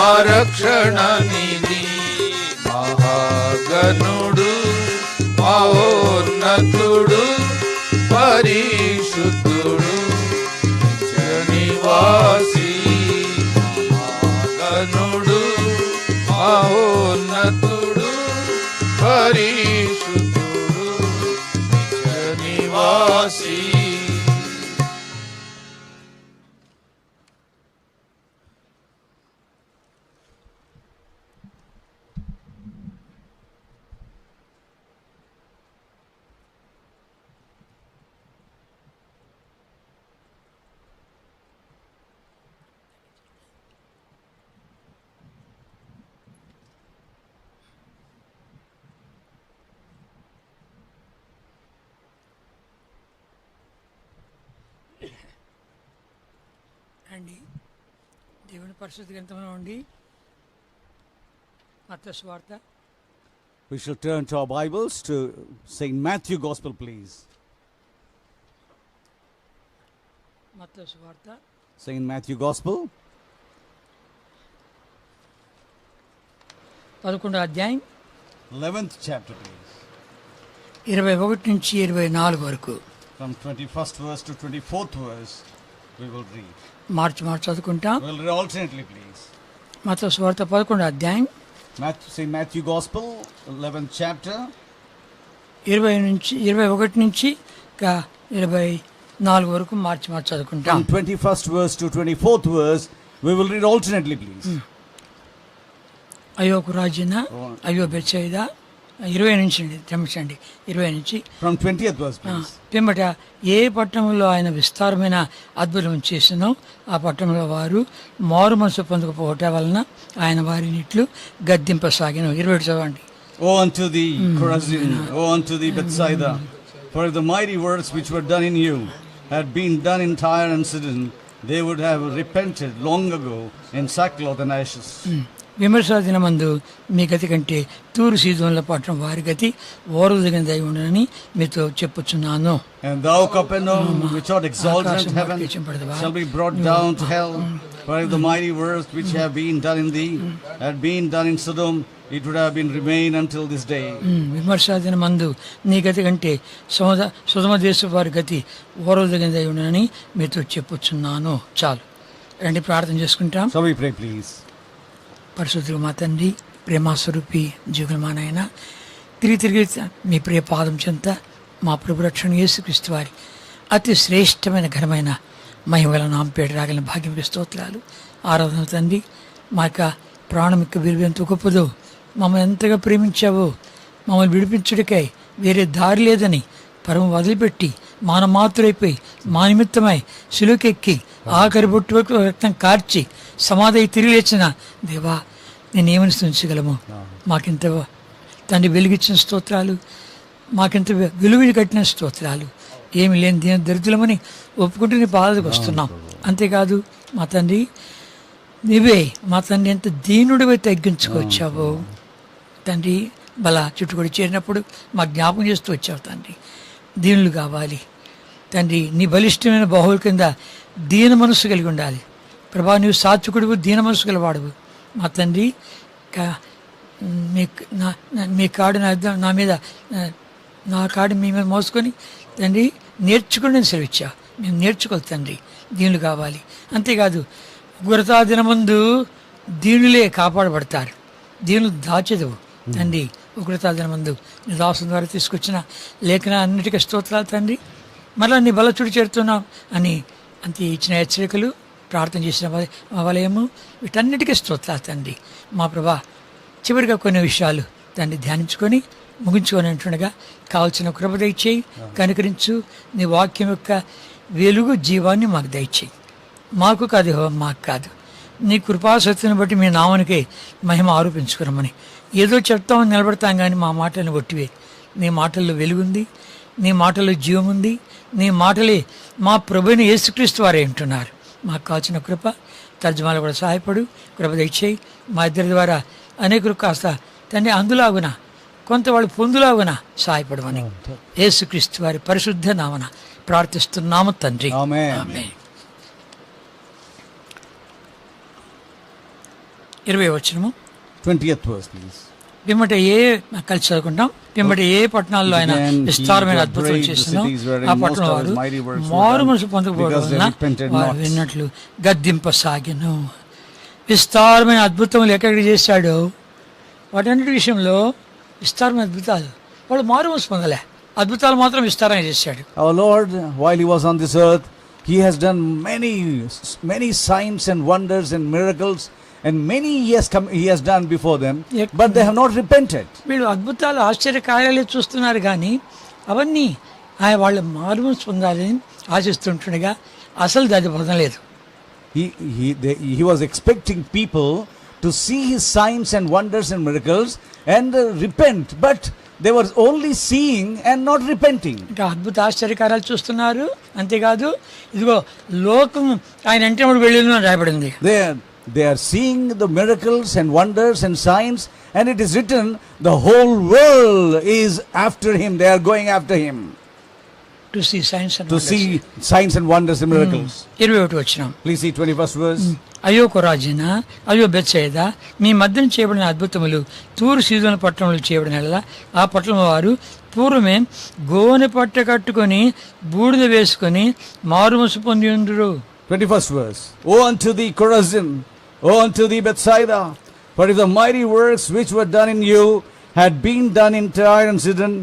మా రక్షణ నిధి, మహాగణుడు మహోన్నతుడు పరిశుద్ధుడు నివాసి, మహాగణుడు మహోన్నతుడు పరిశుద్ధుడు నివాసి. అండి దేవుని పరిశుద్ధ గ్రంథంలో ఉండి మత్తయి సువార్త. We shall turn to our Bibles to St. Matthew Gospel, please. మత్తయి సువార్త St. Matthew Gospel, 11వ అధ్యాయం 11th chapter, please. 21 నుంచి 24 వరకు. From 21st verse to 24th verse, we will read. మార్చి చదువుకుంటాం. We will read alternately, please. మత్తయి సువార్త 11వ అధ్యాయం St. Matthew Gospel, 11th chapter, 21 నుంచి 24 వరకు మార్చి చదువుకుంటాం. from 21st verse to 24th verse, we will read alternately, please. అయ్యో కురాజిన, అయ్యో బెత్సయిదా, 20 నుంచి క్షమించండి, 20 నుంచి. From 20th verse, please. పిమ్మట ఏ పట్టణంలో ఆయన విస్తారమైన అద్భుతం చేసినో ఆ పట్టణంలో వారు మారు మనసు పొందకపోవటం వలన ఆయన వారిని ఇట్లు గద్దింపసాగిన. 20 చదవండి. O unto thee, Chorazin, O unto thee, Bethsaida, for if the mighty works which were done in you had been done in Tyre and Sidon, they would have repented long ago in sackcloth and ashes. విమర్శా దినమందు మీ గతి కంటే తూరు సీదోన్ల పట్టణం వారి గతి ఓరదగినదై ఉండనని మీతో చెప్పుచున్నాను. And thou, Capernaum, which art exalted in heaven, shall be brought down to hell. For if the mighty works which have been done in thee had been done in Sodom, it would have been remained until this day. విమర్శా దినమందు నీ గతి కంటే సుధమ దేశ వారి గతి ఓరదగినదై ఉండనని మీతో చెప్పుచున్నాను. చాలు, రండి ప్రార్థన చేసుకుంటాం. So we pray, please. పరిశుద్ధులు మా తండ్రి, ప్రేమాస్వరూపి జీవులమానైనా తిరిగి మీ ప్రియ పాదం చెంత మా ప్రభు రక్షణ యేసుక్రీస్తు వారి అతి శ్రేష్టమైన ఘనమైన మహిమల నాంపేట రాగలిగిన భాగ్యం స్తోత్రాలు, ఆరాధన తండ్రి. మా యొక్క ప్రాణం యొక్క విలువ ఎంత గొప్పదో, మమ్మల్ని ఎంతగా ప్రేమించావో, మమ్మల్ని విడిపించుడికై వేరే దారి లేదని పరమ వదిలిపెట్టి మానమాతురైపోయి మా నిమిత్తమై శిలువకెక్కి ఆఖరి బొట్టు వరకు రక్తం కార్చి సమాధి తిరిగి లేచిన దేవా, నేనేమని స్థుతించగలము? మాకింత తండ్రి వెలుగిచ్చిన స్తోత్రాలు, మాకింత విలువలు కట్టిన స్తోత్రాలు. ఏమి లేని దీని దరిద్రమని ఒప్పుకుంటూ నీ పాదకు వస్తున్నాం. అంతేకాదు మా తండ్రి, నీవే మా తండ్రి ఎంత దీనుడివై తగ్గించుకొచ్చావో తండ్రి. బల చుట్టుకొని చేరినప్పుడు మా జ్ఞాపకం చేస్తూ వచ్చావు తండ్రి. దీనులు కావాలి తండ్రి, నీ బలిష్టమైన బాహువుల కింద దీన మనస్సు కలిగి ఉండాలి ప్రభా. నువ్వు సాత్వికుడువు, దీన మనస్సు గలవాడువు మా తండ్రి. మీ కాడు నా మీద, నా కాడు మీ మీద మోసుకొని తండ్రి నేర్చుకుని నేను సెలవిచ్చా. మేము నేర్చుకోవాలి తండ్రి, దీనులు కావాలి. అంతేకాదు ఉగ్రతా దినమందు దీనులే కాపాడబడతారు, దీనులు దాచెదవు తండ్రి. ఉగ్రతా దినమందు నీ దాసుల ద్వారా తీసుకొచ్చిన లేఖన అన్నిటికీ స్తోత్రాలు తండ్రి. మరలా నీ బలచుడు చేరుతున్నాం అని అంతే ఇచ్చిన హెచ్చరికలు, ప్రార్థన చేసిన వలయము, వీటన్నిటికీ స్తోత్రాలు తండ్రి. మా ప్రభా, చివరిగా కొన్ని విషయాలు తండ్రి ధ్యానించుకొని ముగించుకొని అంటుండగా కావాల్సిన కృప దయచేయి, కనుకరించు. నీ వాక్యం యొక్క వెలుగు జీవాన్ని మాకు దయచేయి. మాకు కాదు, మాకు కాదు, నీ కృపాశక్తిని బట్టి మీ నామానికే మహిమ ఆరోపించుకున్నామని ఏదో చెప్తామని నిలబడతాం, కానీ మా మాటలను ఒట్టివే. నీ మాటల్లో వెలుగుంది, నీ మాటల్లో జీవం ఉంది. నీ మాటలే మా ప్రభుని యేసుక్రీస్తు వారే అంటున్నారు. మాకు కావాల్సిన కృప, తర్జుమాలు కూడా సహాయపడు, కృప దయచేయి. మా ఇద్దరి ద్వారా అనేకులు కాస్త తండ్రి అందులాగున కొంత వాళ్ళు పొందులాగున సహాయపడమని యేసుక్రీస్తు వారి పరిశుద్ధ నామన ప్రార్థిస్తున్నాము తండ్రి. ఆమేన్. 20వ వచనము. 20th verse, please. పిమ్మట కలిసి చదువుకుంటాం. పిమ్మట ఏ పట్టణాల్లో ఆయన విస్తారమైన అద్భుతాలు చేస్తున్నా ఆ పట్టణం వారు మారు మనసు పొందకపోవడం వలన వారు విన్నట్లు గద్దింపసాగెను. విస్తారమైన అద్భుతములు ఎక్కడికి చేశాడో వాటన్నిటి విషయంలో విస్తారమైన అద్భుతాలు, వాళ్ళు మారు మనసు పొందలే, అద్భుతాలు మాత్రం విస్తారంగా చేశాడు. Our Lord, while he was on this earth, he has done many signs and wonders and miracles, and many he has done before them, but they have not repented. వీళ్ళు అద్భుతాలు ఆశ్చర్య కార్యాలు చూస్తున్నారు కానీ అవన్నీ వాళ్ళు మారు మనసు పొందాలని ఆశిస్తుంటుండగా అసలు అది పొందలేదు. He was expecting people to see his signs and wonders and miracles and repent, but they were only seeing and not repenting. ఇంకా అద్భుత ఆశ్చర్యకారాలు చూస్తున్నారు, అంతేకాదు ఇదిగో లోకం ఆయన అంటే వెళ్ళిందని రాయబడింది. They are seeing the miracles and wonders and signs, and it is written the whole world is after him. They are going after him to see signs and to wonders. see signs and wonders and miracles. 21వ వచనం. Please see 21st verse. అయ్యో కొరాజినా, అయ్యో బెత్సయిదా, మీ మధ్యన చేయబడిన అద్భుతములు తూరు సీదోను పట్టణంలో చేయబడిన ఆ పట్టణం వారు పూర్వమే గోనె పట్ట కట్టుకొని బూడిద వేసుకొని మారుమనసు పొంది ఉండురు. 21st verse. O unto thee Chorazin, O unto thee Bethsaida, for if the mighty works which were done in you had been done in Tyre and Sidon,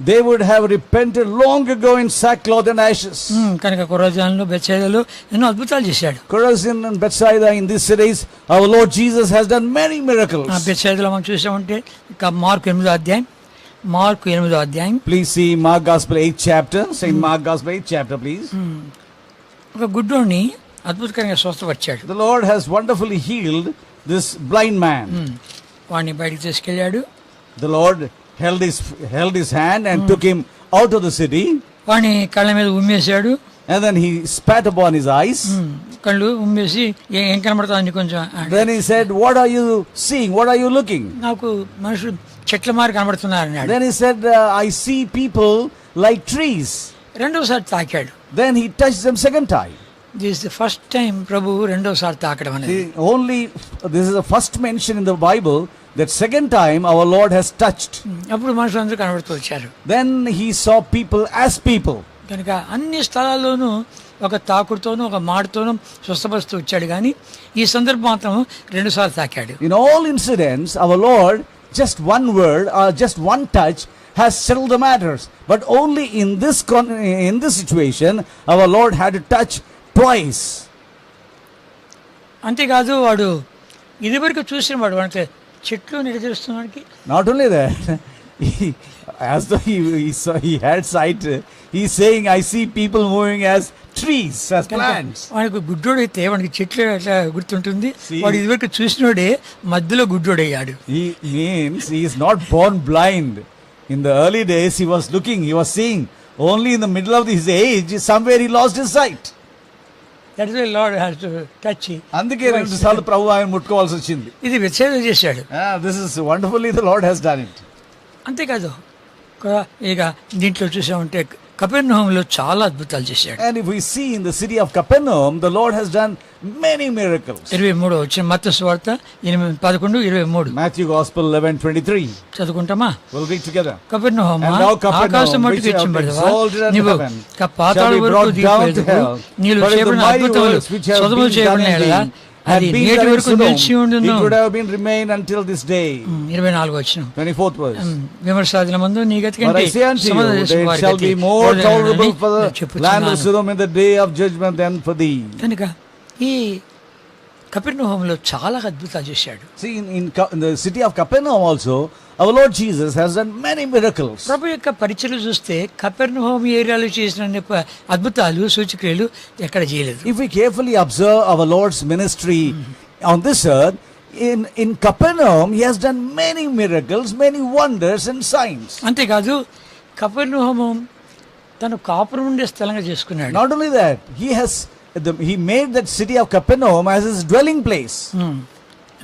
they would have repented long ago in sackcloth and ashes. కనుక కొరాజాన్లో బెత్సయిదాలో ఎన్నో అద్భుతాలు చేశాడు. Chorazin and Bethsaida, in these cities our Lord Jesus has done many miracles. బెత్సయిదాలో మనం చూసామంటే mark 8వ అధ్యాయం. Please see Mark Gospel 8th chapter. Saint Mark Gospel 8th chapter, please. ఒక గుడ్డోని అద్భుతకరంగా స్వస్థపరిచాడు. The Lord has wonderfully healed this blind man. వాడిని బయటికి తీసుకెళ్ళాడు. The Lord held his hand and took him out of the city. వాడిని కళ్ళ మీద ఉమ్మేశాడు. And then he spat upon his eyes. కళ్ళు ఉమ్మేసి ఏం కనబడుతుంది కొంచెం. Then he said, what are you seeing? What are you looking? నాకు మనుషులు చెట్ల మారి కనబడుతున్నారు అన్నాడు. Then he said, I see people like trees. రెండోసారి తాకాడు. Then he touched them second time. This is the first time ప్రభు రెండోసారి తాకడం అనేది. This is the first mention in the Bible that second time our Lord has touched. అప్పుడు మనుషులందరూ కనబడుతూ వచ్చారు. Then he saw people as people. కనుక అన్ని స్థలాల్లోనూ ఒక తాకుడుతోనూ ఒక మాటతోనూ స్వస్థపరుస్తూ వచ్చాడు కానీ ఈ సందర్భం మాత్రం రెండుసార్లు తాకాడు. In all incidents our Lord just one word or just one touch has settled the matters, but only in this situation our Lord had to touch twice. అంతేకాదు వాడు ఇదివరకు చూసిన వాడు అంటే చెట్లు నిలదీస్తున్నాడికి. Not only that, as though he had sight, he's saying, I see people moving as trees, as plants. వాడికి గుడ్డోడైతే వాడికి చెట్లు ఎట్లా గుర్తుంటుంది. వాడు ఇదివరకు చూసినోడే మధ్యలో గుడ్డోడయ్యాడు. He means he is not born blind. In the early days he was seeing. Only in the middle of his age somewhere he lost his sight. That is why Lord has to touch him. అందుకే రెండు సార్లు ప్రభు ఆయన ముట్టుకోవాల్సి వచ్చింది. ఇది విచ్ఛేదం చేశాడు. This is wonderfully the Lord has done it. అంతేకాదు ఇక దీంట్లో చూసామంటే కపెర్నహూములో చాలా అద్భుతాలు చేశాడు. And if we see in the city of Capernaum, the Lord has done many miracles. 23 వచ్చిన మత్తయి సువార్త 11:23. Matthew Gospel 11:23. చదువుకుంటామా? We'll read together. కపెర్నహూమా, ఆకాశం మట్టుకు ఎత్తింపబడవా, నీవు పాతాళం వరకు దిగిపోయేందుకు నీవు చేయబడిన అద్భుతములు సొదము చేయబడిన యెడల అది నేటి వరకు నిలిచి ఉండును. It would have been remained until this day. 24 వచనం. 24th verse. విమర్శల మందు నీ గతి కంటే సమాధాన దేశం వారి shall be more tolerable for the land of Sodom in the day of judgment than for thee. కనుక ఈ కపెర్నహూములో చాలా అద్భుతాలు చేశాడు. See in the city of Capernaum also our Lord Jesus has done many miracles. ప్రభు యొక్క పరిచర్యలు చూస్తే కపెర్నహూము ఏరియాలో చేసిన అద్భుతాలు సూచక్రియలు ఎక్కడ చేయలేదు. If we carefully observe our Lord's ministry on this earth, in Capernaum he has done many miracles, many wonders and signs. అంతేకాదు కపెర్నహూము తను కాపురం ఉండే స్థలంగా చేసుకున్నాడు. Not only that, he made that city of Capernaum as his dwelling place.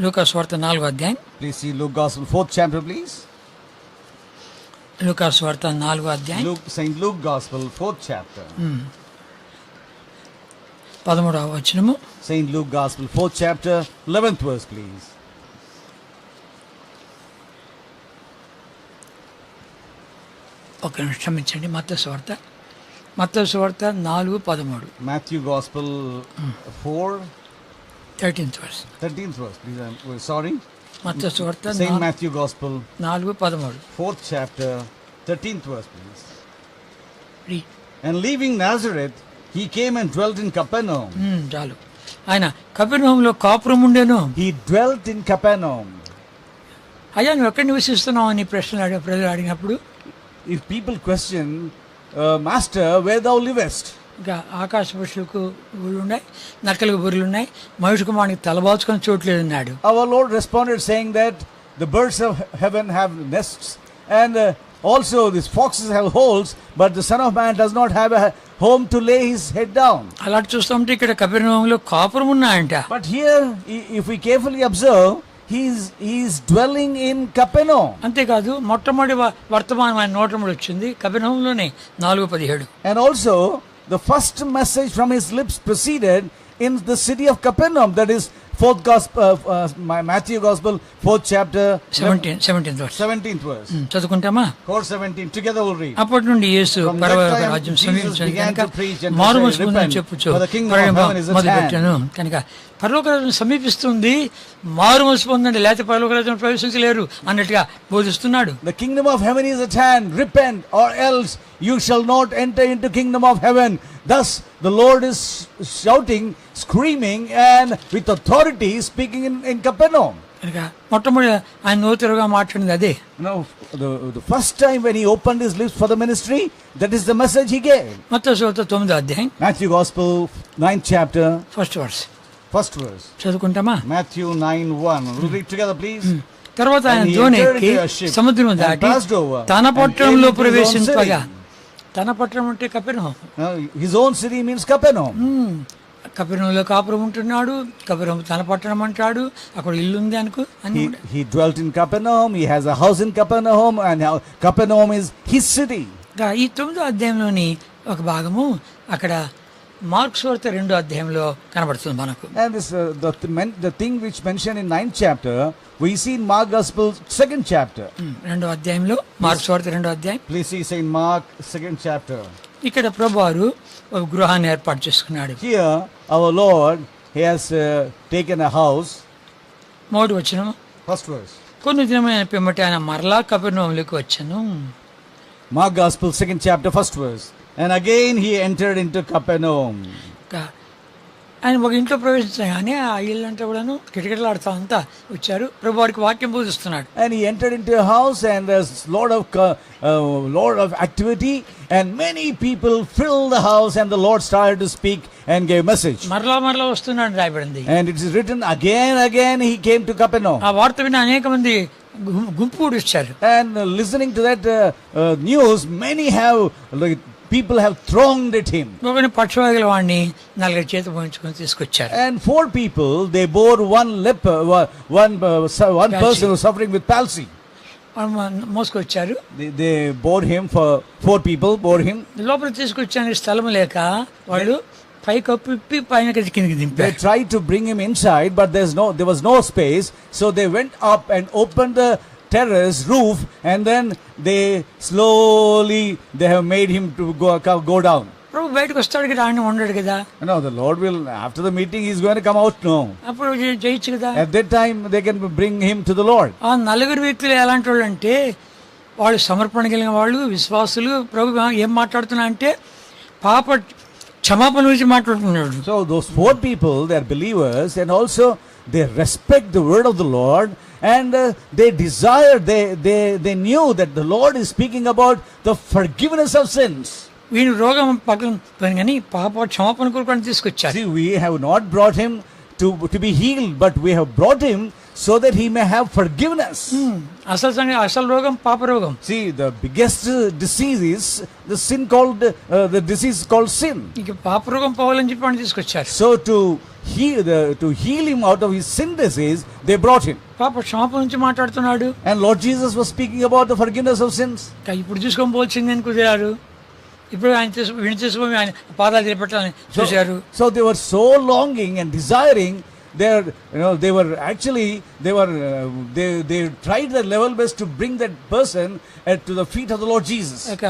లూకాసు వార్త 4వ అధ్యాయం. Please see Luke Gospel 4th chapter, please. లూకాసు వార్త 4వ అధ్యాయం. Saint Luke Gospel 4th chapter. 13వ వచనము. Saint Luke Gospel 4th chapter 11th verse, please. ఒక నిమిషం క్షమించండి. మత్తయి సువార్త 4:13. Matthew Gospel 4, 13th verse. 13th verse. Please, I'm sorry. మత్తయి సువార్త Saint Matthew Gospel 4:13. 4th chapter, 13th verse, please. Read. And leaving Nazareth, he came and dwelt in Capernaum. చాలు. ఆయన కపెర్నహూములో కాపురం ఉండేను. He dwelt in Capernaum. అయ్యా నువ్వు ఎక్కడ నివసిస్తున్నావు అని ప్రజలు అడిగినప్పుడు, If people question, Master, where thou livest? ఇంకా ఆకాశ పక్షులకు ఊళ్ళు ఉన్నాయి, నక్కలకు బుర్రెలు ఉన్నాయి, మనుషు కుమారునికి తలబాల్చుకొని చోట్లేదు అన్నాడు. Our Lord responded saying that the birds of heaven have nests, and also these foxes have holes, but the Son of Man does not have a home to lay his head down. అలా చూస్తామంటే ఇక్కడ కపెర్నహూములో కాపురం ఉన్నాయంట. But here, if we carefully observe, he is dwelling in Capernaum. అంతేకాదు మొట్టమొదటి వర్తమానం ఆయన నోటముడు వచ్చింది కపెర్నహూములోనే 4:17. And also the first message from his lips proceeded in the city of Capernaum. That is fourth gospel, Matthew Gospel, 4th chapter, 17th verse. 17th verse. చదువుకుంటామా? Course 17. Together we'll read. అప్పటి నుండి యేసు From that పరలోక time, రాజ్యం Jesus సమీపించింది began కనుక to preach and to మారు say, మనసు పొందని "Repent, చెప్పుచు for the kingdom of heaven is at మొదలుపెట్టాను." కనుక పరలోక రాజ్యం సమీపిస్తుంది, మారు మనసు పొందండి లేకపోతే పరలోక రాజ్యం ప్రవేశించలేరు అన్నట్టుగా బోధిస్తున్నాడు. The kingdom of heaven is at hand. Repent, or else you shall not enter into kingdom of heaven. Thus the Lord is shouting, screaming, and with authority speaking in Capernaum. కనుక మొట్టమొదటి ఆయన నోతిరుగా మాట్లాడింది అదే. Now, the first time when he opened his lips for the ministry, that is the message he gave. మత్తయి సువార్త 9వ అధ్యాయం Matthew Gospel, 9th chapter, first verse. first verse. చదువుకుంటామా? Matthew 9:1. We'll read together, please. తర్వాత ఆయన And he దోణి entered ఎక్కి into a ship సముద్రం and దాటి passed over తన and పట్టణంలో came into his own ప్రవేశింపగా, city. తన పట్టణం అంటే కపెర్నహూము. His own city means Capernaum. కపెర్నహూములో కాపురం ఉంటున్నాడు, కపెర్నహూము తన పట్టణం అంటాడు, అక్కడ ఇల్లు ఉంది అనుకో అని. He dwelt in Capernaum. He has a house in Capernaum, and Capernaum is his city. ఈ 9వ అధ్యాయంలోని ఒక భాగము అక్కడ మార్క్స్ వార్త 2వ అధ్యాయంలో కనబడుతుంది మనకు. And this the thing which mentioned in 9th chapter, we see in Mark Gospel 2nd chapter. 2వ అధ్యాయంలో మార్క్స్ వార్త 2వ అధ్యాయం. Please see Saint Mark 2nd chapter. ఇక్కడ ప్రభువారు ఒక గృహాన్ని ఏర్పాటు చేసుకున్నాడు. Here our Lord, he has taken a house. మొదటి వచనం, First verse. కొన్ని దినమైన పిమ్మట ఆయన మరలా కపెర్నహూములోకి వచ్చాను. Mark Gospel 2nd chapter, first verse. And again he entered into Capernaum. ఆయన ఒక ఇంట్లో ప్రవేశించారు కానీ ఆ ఇల్లు అంటే కూడాను కిటకిటలాడుతా అంతా వచ్చారు. ప్రభు వారికి వాక్యం బోధిస్తున్నాడు. And he entered into a house, and there's lot of activity, and many people filled the house, and the Lord started to speak and gave message. మరలా వస్తున్నాడు రాయబడింది. And it is written again he came to Capernaum. ఆ వార్త విని అనేక మంది గుంపు కూడా వచ్చారు. And listening to that news, people have thronged at him. ఒకని పక్షవాయుల వాడిని 4 చేతులు పోయించుకొని తీసుకొచ్చారు. And 4 people, they bore one person who was suffering with palsy. మోసుకొచ్చారు. They bore him, for 4 people bore him. లోపల తీసుకొచ్చాను స్థలం లేక వాళ్ళు పైకి పైన కిందకి They దింపారు. tried to bring him inside, but there was no space, so they went up and opened the terrace roof, and then they slowly have made him to go down. ప్రభు బయటకు వస్తాడు కదా, ఆయన ఉండడు కదా. No, the Lord will, after the meeting, he's going to come out. No, అప్పుడు చేయొచ్చు కదా. at that time they can bring him to the Lord. ఆ 4 వ్యక్తులు ఎలాంటి వాళ్ళు అంటే వాళ్ళు సమర్పణ కలిగిన వాళ్ళు, విశ్వాసులు. ప్రభు ఏం మాట్లాడుతున్నా అంటే పాప క్షమాపణ గురించి మాట్లాడుతున్నాడు. So those 4 people, they are believers, and also they respect the word of the Lord, and they desired, they knew that the Lord is speaking about the forgiveness of sins. వీని రోగం పక్కన పోయిన కానీ పాప క్షమాపణ కొరకు తీసుకొచ్చారు. See, we have not brought him to be healed, but we have brought him so that he may have forgiveness. అసలు రోగం పాప రోగం. See, the biggest disease is the disease called sin. ఇక పాప రోగం పోవాలని చెప్పి ఆయన తీసుకొచ్చారు. So to heal him out of his sin disease, they brought him. పాప క్షమాపణ నుంచి మాట్లాడుతున్నాడు. And Lord Jesus was speaking about the forgiveness of sins. ఇప్పుడు చూసుకొని పోల్చింది అని కుదిరారు. ఇప్పుడు ఆయన విని చేసుకొని ఆయన పాదాలు చేపట్టాలని చూశారు. So they were so longing and desiring they were actually, they tried their level best to bring that person to the feet of the Lord Jesus. ఇక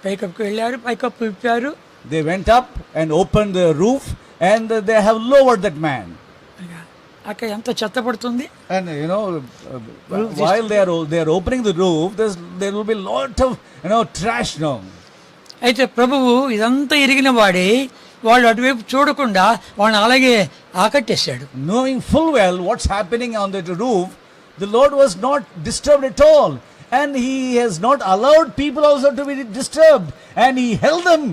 పైకప్పుకు వెళ్ళారు, పైకప్పు విప్పారు. They went up and opened the roof and they have lowered that man. ఇక అక్కడ ఎంత చెత్త పడుతుంది. And while they are opening the roof, there will be lot of trash now. అయితే ప్రభువు ఇదంతా ఎరిగిన వాడే వాళ్ళు అటువైపు చూడకుండా వాళ్ళని అలాగే ఆకట్టేశాడు. Knowing full well what's happening on the roof, the Lord was not disturbed at all, and he has not allowed people also to be disturbed, and he held them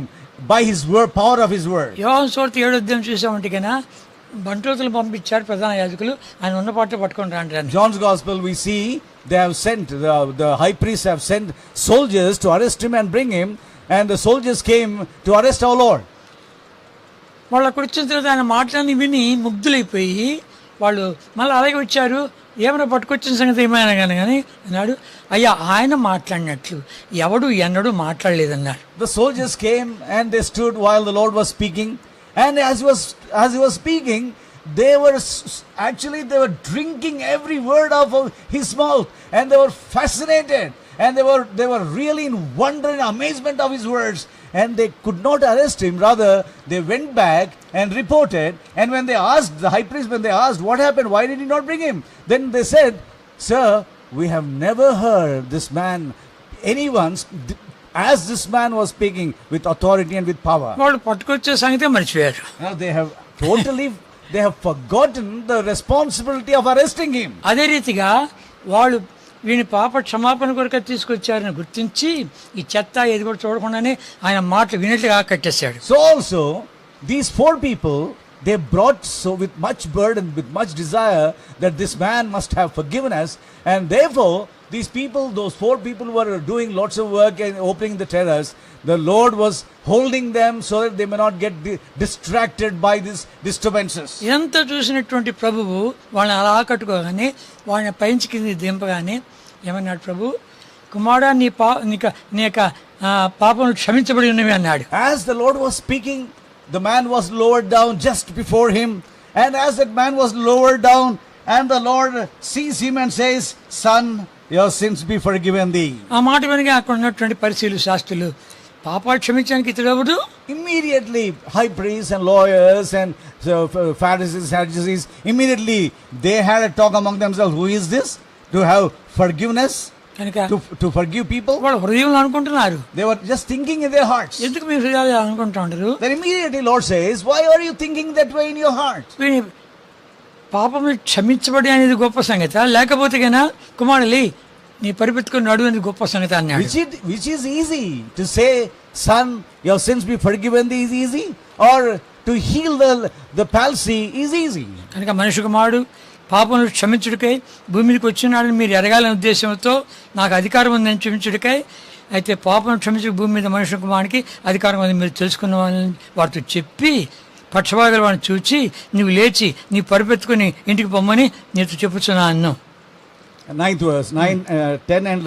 by his word, power of his word. యోహాను సువార్త 7వ అధ్యాయం చూసామంటే కన్నా బంట్రోతులు పంపించారు ప్రధాన యాజకులు, ఆయన ఉన్న పాట పట్టుకొని రాండి. John's gospel we see they have sent the high priests have sent soldiers to arrest him and bring him, and the soldiers came to arrest our Lord. వాళ్ళు అక్కడ వచ్చిన తర్వాత ఆయన మాటలన్నీ విని ముగ్ధులైపోయి వాళ్ళు మళ్ళీ అలాగే వచ్చారు. ఏమైనా పట్టుకొచ్చిన సంగతి ఏమైనా కానీ అన్నాడు, అయ్యా ఆయన మాట్లాడినట్లు ఎవడు ఎన్నడూ మాట్లాడలేదన్నారు. The soldiers came and they stood while the Lord was speaking, and as he was speaking, they were drinking every word of his mouth, and they were fascinated, and they were really in wonder and amazement of his words, and they could not arrest him. Rather, they went back and reported, and when they asked the high priest, what happened, why did he not bring him, then they said, sir, we have never heard this man, anyone as this man was speaking with authority and with power. వాళ్ళు పట్టుకొచ్చే సంగతే మర్చిపోయారు. Now they have forgotten the responsibility of arresting him. అదే రీతిగా వాళ్ళు వీని పాప క్షమాపణ కొరకు తీసుకొచ్చారని గుర్తించి ఈ చెత్త ఏది కూడా చూడకుండానే ఆయన మాటలు వినట్లుగా కట్టేశాడు. So also these 4 people, they brought so with much burden, with much desire that this man must have forgiven us, and therefore these people, those 4 people were doing lots of work and opening the terrace. The Lord was holding them so that they may not get distracted by these disturbances. ఇదంతా చూసినటువంటి ప్రభువు వాళ్ళని అలా ఆకట్టుకోగానే వాళ్ళని పైంచి కింద దింపగానే ఏమన్నాడు ప్రభు, కుమారుడా నీ యొక్క పాపములు క్షమించబడి ఉన్నవి అన్నాడు. As the Lord was speaking, the man was lowered down just before him, and as that man was lowered down, and the Lord sees him and says, son, your sins be forgiven thee. ఆ మాట వినగా అక్కడ ఉన్నటువంటి పరిశీలు శాస్త్రులు పాపాలు క్షమించడానికి ఇతడెవడు? Immediately high priests and lawyers and Pharisees, Sadducees, immediately they had a talk among themselves, who is this to have forgiveness, to forgive people? వాళ్ళు హృదయంలో అనుకుంటున్నారు. They were just thinking in their hearts. ఎందుకు మీ హృదయాలు అనుకుంటా ఉంటారు? Then immediately Lord says, why are you thinking that way in your heart? పాపములు క్షమించబడి అనేది గొప్ప సంగత, లేకపోతే కన్నా కుమారులి నీ పరిపెత్తుకొని నడు అనేది గొప్ప సంగతి అన్నాడు. Which is easy to say, son, your sins be forgiven thee is easy, or to heal the palsy is easy. కనుక మనిషి కుమారుడు పాపములు క్షమించుడికై భూమి మీదకి వచ్చినాడని మీరు ఎరగాలనే ఉద్దేశంతో నాకు అధికారం ఉందని క్షమించుడికై, అయితే పాపం క్షమించు భూమి మీద మనుషు కుమారునికి అధికారం ఉంది మీరు తెలుసుకున్న వాళ్ళని వారితో చెప్పి పక్షవాదులు వాడిని చూచి నువ్వు లేచి నీ పరిపెత్తుకుని ఇంటికి పొమ్మని నీతో చెప్పుచున్నా అన్నాం. 9th verse, 10 and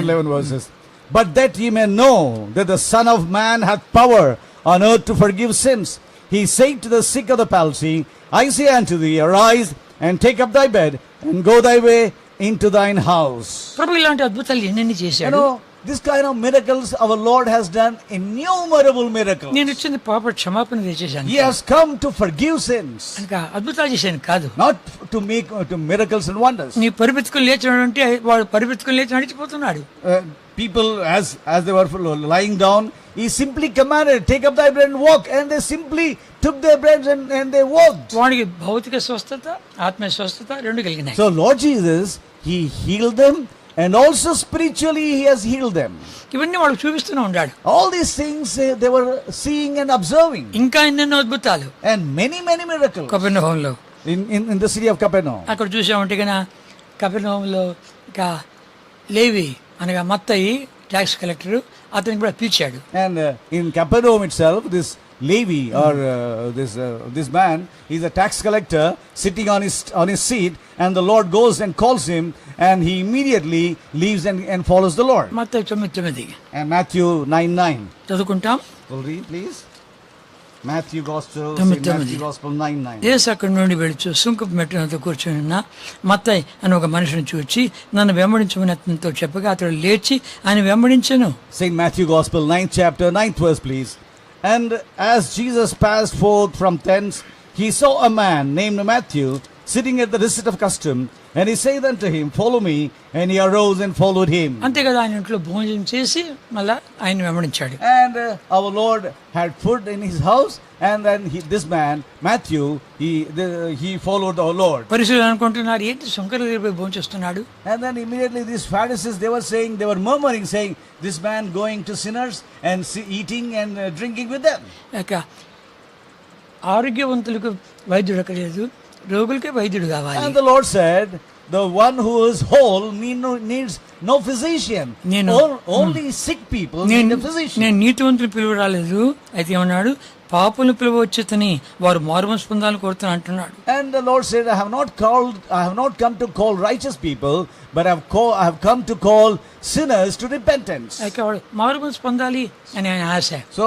11 verses. But that ye may know that the Son of Man hath power on earth to forgive sins, he said to the sick of the palsy, I say unto thee, arise and take up thy bed and go thy way into thine house. ప్రభు ఇలాంటి అద్భుతాలు ఎన్నెన్ని చేశాడు. This kind of miracles our Lord has done, innumerable miracles. నేను వచ్చింది పాప క్షమాపణ తెచ్చేశాను. He has come to forgive sins. కనుక అద్భుతాలు చేశాను కాదు, not to make to miracles and wonders. నీ పరిపెత్తుకుని లేచినాడు అంటే వాడు పరిపెత్తుకుని లేచి నడిచిపోతున్నాడు. People as they were lying down, he simply commanded, take up thy bread and walk, and they simply took their bread and they walked. వాడికి భౌతిక స్వస్థత ఆత్మీయ స్వస్థత రెండు కలిగినాయి. So Lord Jesus, he healed them, and also spiritually he has healed them. ఇవన్నీ వాడు చూపిస్తూనే ఉన్నాడు. All these things they were seeing and observing. ఇంకా ఎన్నెన్నో అద్భుతాలు and many miracles కపెర్నహూములో in the city of Capernaum. అక్కడ చూసామంటే కన్నా కపెర్నహూములో ఇక లేవి అనగా మత్తయి ట్యాక్స్ కలెక్టర్ అతనికి కూడా పిలిచాడు. And in Capernaum itself, this Levi or this man, he's a tax collector sitting on his seat, and the Lord goes and calls him, and he immediately leaves and follows the Lord. Mattayi 9:9 and Matthew 9:9 చదువుకుంటాం. We'll read, please. Matthew Gospel, తొమ్మిది. Matthew Gospel 9:9. యేసు అక్కడి నుండి వెళ్ళి సుంకపు మెట్టినంత కూర్చొని ఉన్న మత్తయి అని ఒక మనిషిని చూచి నన్ను వెంబడించమని అతనితో చెప్పగా అతడు లేచి ఆయన వెంబడించెను. St. Matthew Gospel 9th chapter 9th verse please. And as Jesus passed forth from thence, he saw a man named Matthew sitting at the receipt of custom, and he said unto him, follow me, and he arose and followed him. అంతే కదా, ఆయన ఇంట్లో భోజనం చేసి మళ్ళా ఆయన వెంబడించాడు. And our Lord had food in his house, and then this man Matthew he followed our Lord. పరిశీలన అనుకుంటున్నారు, ఏంటి శంకర దగ్గర భోజనం చేస్తున్నాడు. And then immediately these Pharisees, they were murmuring, saying, this man going to sinners and eating and drinking with them. ఇక ఆరోగ్యవంతులకు వైద్యుడు అక్కడ లేదు, రోగులకే వైద్యుడు కావాలి. And the Lord said, the one who is whole needs no physician. Only sick people need a physician. నేను నీతివంతులు పిలువ రాలేదు, అయితే ఏమన్నాడు, పాపులను పిలువ వచ్చేతని వారు మారుమనసు పొందాలని కోరుతున్నా అంటున్నాడు. And the Lord said, I have not come to call righteous people, but I have come to call sinners to repentance. అయితే వాడు మారుమనసు పొందాలి అని ఆయన ఆశ. So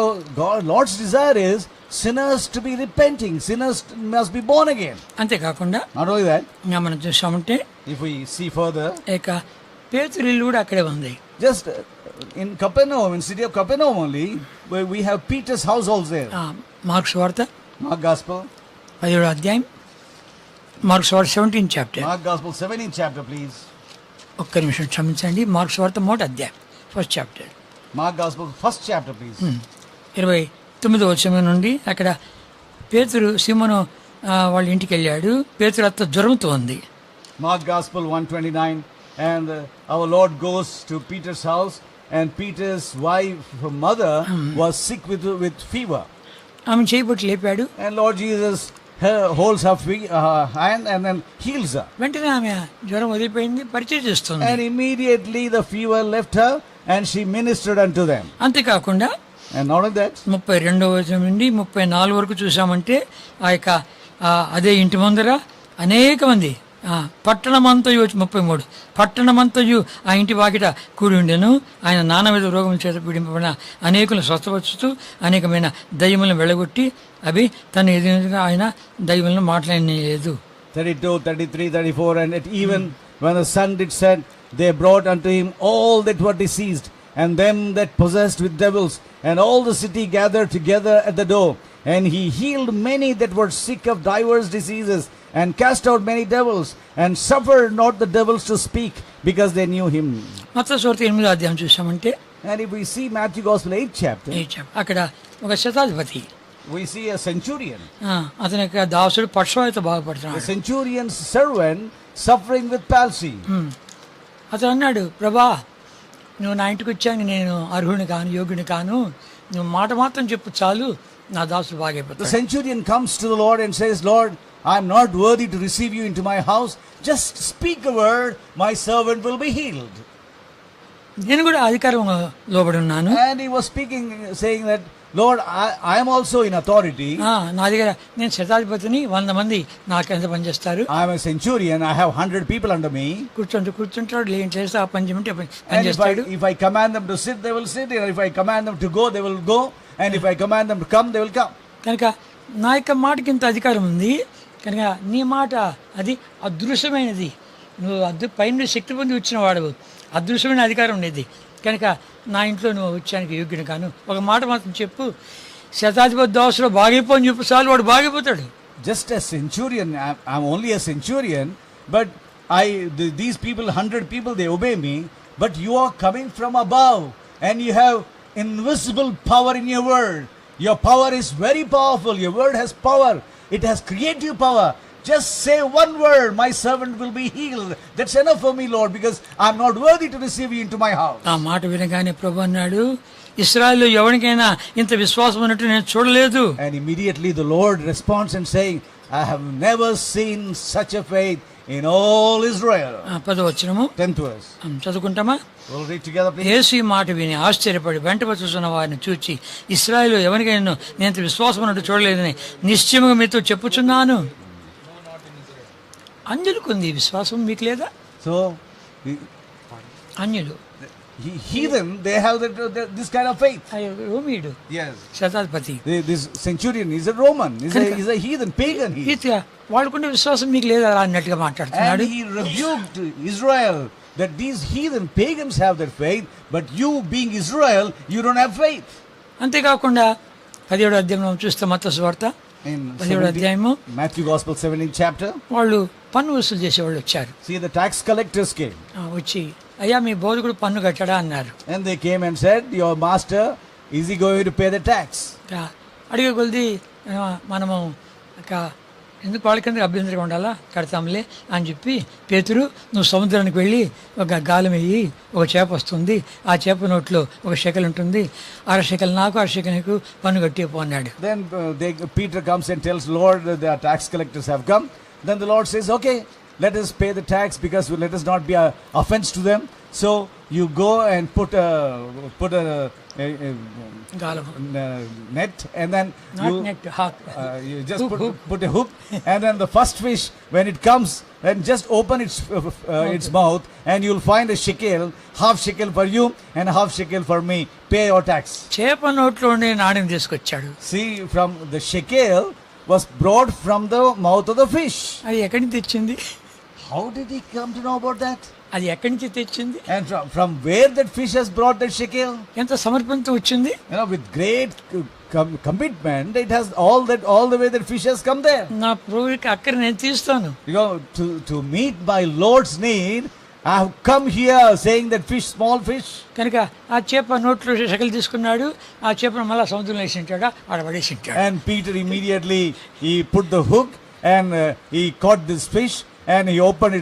Lord's desire is sinners to be repenting. Sinners must be born again. అంతేకాకుండా Not only that, మనం చూసామంటే if we see further, ఇక పేతురు ఇల్లు కూడా అక్కడే ఉంది. just in Capernaum, in city of Capernaum only, where we have Peter's house also there. Marks వార్త Mark Gospel. 17వ అధ్యాయం, మార్క్స్ వార్త 17th chapter. Mark Gospel 17th chapter please. ఒక్క నిమిషం క్షమించండి. మార్క్స్ వార్త 1వ అధ్యాయం, 1st chapter. Mark Gospel 1st chapter please. 29వ వచనం నుండి అక్కడ పేతురు సిమోను వాళ్ళ ఇంటికి వెళ్ళాడు. పేతురు అత్త జ్వరంతో ఉంది. Mark Gospel 1:29, and our Lord goes to Peter's house, and Peter's wife, her mother, was sick with fever. ఆమె చేయబట్టి లేపాడు. And Lord Jesus holds her hand and then heals her. వెంటనే ఆమె జ్వరం వదిలిపోయింది, పరిచయం చేస్తుంది. And immediately the fever left her, and she ministered unto them. అంతేకాకుండా And not only that, 32వ వచనం నుండి 34 వరకు చూసామంటే ఆ యొక్క అదే ఇంటి ముందర అనేక మంది పట్టణమంతయు 33 పట్టణమంతయు ఆ ఇంటి వాకిట కూడి ఉండెను. ఆయన నానా విధ రోగముల చేత పీడింపబడిన అనేకులను స్వస్థపరుచుతూ అనేకమైన దయ్యములను వెళ్ళగొట్టి అవి తన ఎదురుగా ఆయన దయ్యములను మాట్లాడలేదు. 32, 33, 34, and even when the sun did set, they brought unto him all that were diseased, and them that possessed with devils, and all the city gathered together at the door. And he healed many that were sick of divers diseases, and cast out many devils, and suffered not the devils to speak, because they knew him. మత్తయి సువార్త 8వ అధ్యాయం చూసామంటే, And if we see Matthew Gospel 8th chapter, అక్కడ ఒక శతాధిపతి, we see a centurion. అతని యొక్క దాసుడు పక్షవాయుతో బాగుపడుతున్నాడు. The centurion's servant suffering with palsy. అతను అన్నాడు, ప్రభా నువ్వు నా ఇంటికి వచ్చాను, నేను అర్హుని కాను, యోగ్యుని కాను, నువ్వు మాట మాత్రం చెప్పు చాలు, నా దాసుడు The బాగైపోతాడు. centurion comes to the Lord and says, Lord, I am not worthy to receive you into my house. Just speak a word, my servant will be healed. నేను కూడా అధికారం లోబడి ఉన్నాను. And he was speaking, saying that, Lord, I am also in authority. నా దగ్గర నేను శతాధిపతిని, 100 మంది నాకు ఎంత పనిచేస్తారు. I am a centurion, I have 100 people under me. కూర్చుంటాడు, లేస్తే ఆ పని చేయమంటే And పనిచేస్తాడు. if I command them to sit, they will sit. And if I command them to go, they will go. And if I command them to come, they will come. కనుక నా యొక్క మాటకి ఇంత అధికారం ఉంది కనుక నీ మాట అది అదృశ్యమైనది. నువ్వు పైన శక్తి పొంది వచ్చిన వాడు, అదృశ్యమైన అధికారం ఉండేది కనుక నా ఇంట్లో నువ్వు వచ్చానికి యోగ్యుని కాను, ఒక మాట మాత్రం చెప్పు, శతాధిపతి దాసులో బాగైపోని చెప్పు చాలు, వాడు బాగైపోతాడు. Just a centurion, I'm only a centurion, but these people, 100 people, they obey me, but you are coming from above, and you have invisible power in your word. Your power is very powerful. Your word has power. It has creative power. Just say one word, my servant will be healed. That's enough for me, Lord, because I'm not worthy to receive you into my house. ఆ మాట వినగానే ప్రభు అన్నాడు, ఇశ్రాయేలులో ఎవరికైనా ఇంత విశ్వాసం ఉన్నట్టు నేను చూడలేదు. And immediately the Lord responds and saying, I have never seen such a faith in all Israel. 10వ వచనము 10th verse. చదువుకుంటామా? We'll read together, please. యేసు ఈ మాట విని ఆశ్చర్యపడి వెంట చూస్తున్న వారిని చూచి, ఇశ్రాయేలులో ఎవరికైనా నేను ఇంత విశ్వాసం ఉన్నట్టు చూడలేదని నిశ్చయముగా మీతో చెప్పుచున్నాను. అన్యులకు ఉంది విశ్వాసం, మీకు లేదా? So, అన్యులు heathen, they have this kind of faith. రోమీయుడు Yes. శతాధిపతి This centurion is a Roman, is a heathen, pagan. He. రీతిగా వాళ్ళకుండే విశ్వాసం మీకు లేదా అన్నట్టుగా మాట్లాడుతున్నాడు. And he rebuked Israel that these heathen pagans have their faith, but you being Israel, you don't have faith. అంతేకాకుండా 17వ అధ్యాయంలో చూస్తే మత్తయి సువార్త In 17వ అధ్యాయము Matthew Gospel 17th chapter, వాళ్ళు పన్ను వసూలు చేసేవాళ్ళు వచ్చారు. see the tax collectors came. వచ్చి అయ్యా మీ బోధకుడు పన్ను కట్టడా అన్నారు. And they came and said, your master, is he going to pay the tax? అడిగే కొద్ది మనము ఎందుకు వాళ్ళకిందకి అభ్యంతరంగా ఉండాలా, కడతాంలే అని చెప్పి, పేతురు నువ్వు సముద్రానికి వెళ్ళి ఒక గాలం వేయి, ఒక చేప వస్తుంది, ఆ చేప నోట్లో ఒక షెకల్ ఉంటుంది, 1/2 షెకల్ నాకు 1/2 షెకల్ నీకు పన్ను కట్టిపో అన్నాడు. Then Peter comes and tells Lord that the tax collectors have come. Then the Lord says, okay, let us pay the tax because let us not be an offense to them. So you go and put a net, and then you just put a hook, and then the first fish, when it comes, then just open its mouth, and you'll find a shekel, half shekel for you and half shekel for me. Pay your tax. చేప నోట్లో ఉండే నాణ్యం తీసుకొచ్చాడు. See, from the shekel was brought from the mouth of the fish. అది ఎక్కడి నుంచి తెచ్చింది? How did he come to know about that? అది ఎక్కడి నుంచి తెచ్చింది? And from where that fish has brought that shekel? ఎంత సమర్పణతో వచ్చింది? With great commitment, it has all the way that fish has come there. నా ప్రభువుకి అక్కడ నేను తీస్తాను. To meet my Lord's need, I have come here saying that fish, small fish. కనుక ఆ చేప నోట్లో షెకల్ తీసుకున్నాడు, ఆ చేపను మళ్ళా సముద్రంలో వేసింటాడా, ఆడ పడేసింటాడు. And Peter immediately he put the hook and he caught this fish and he opened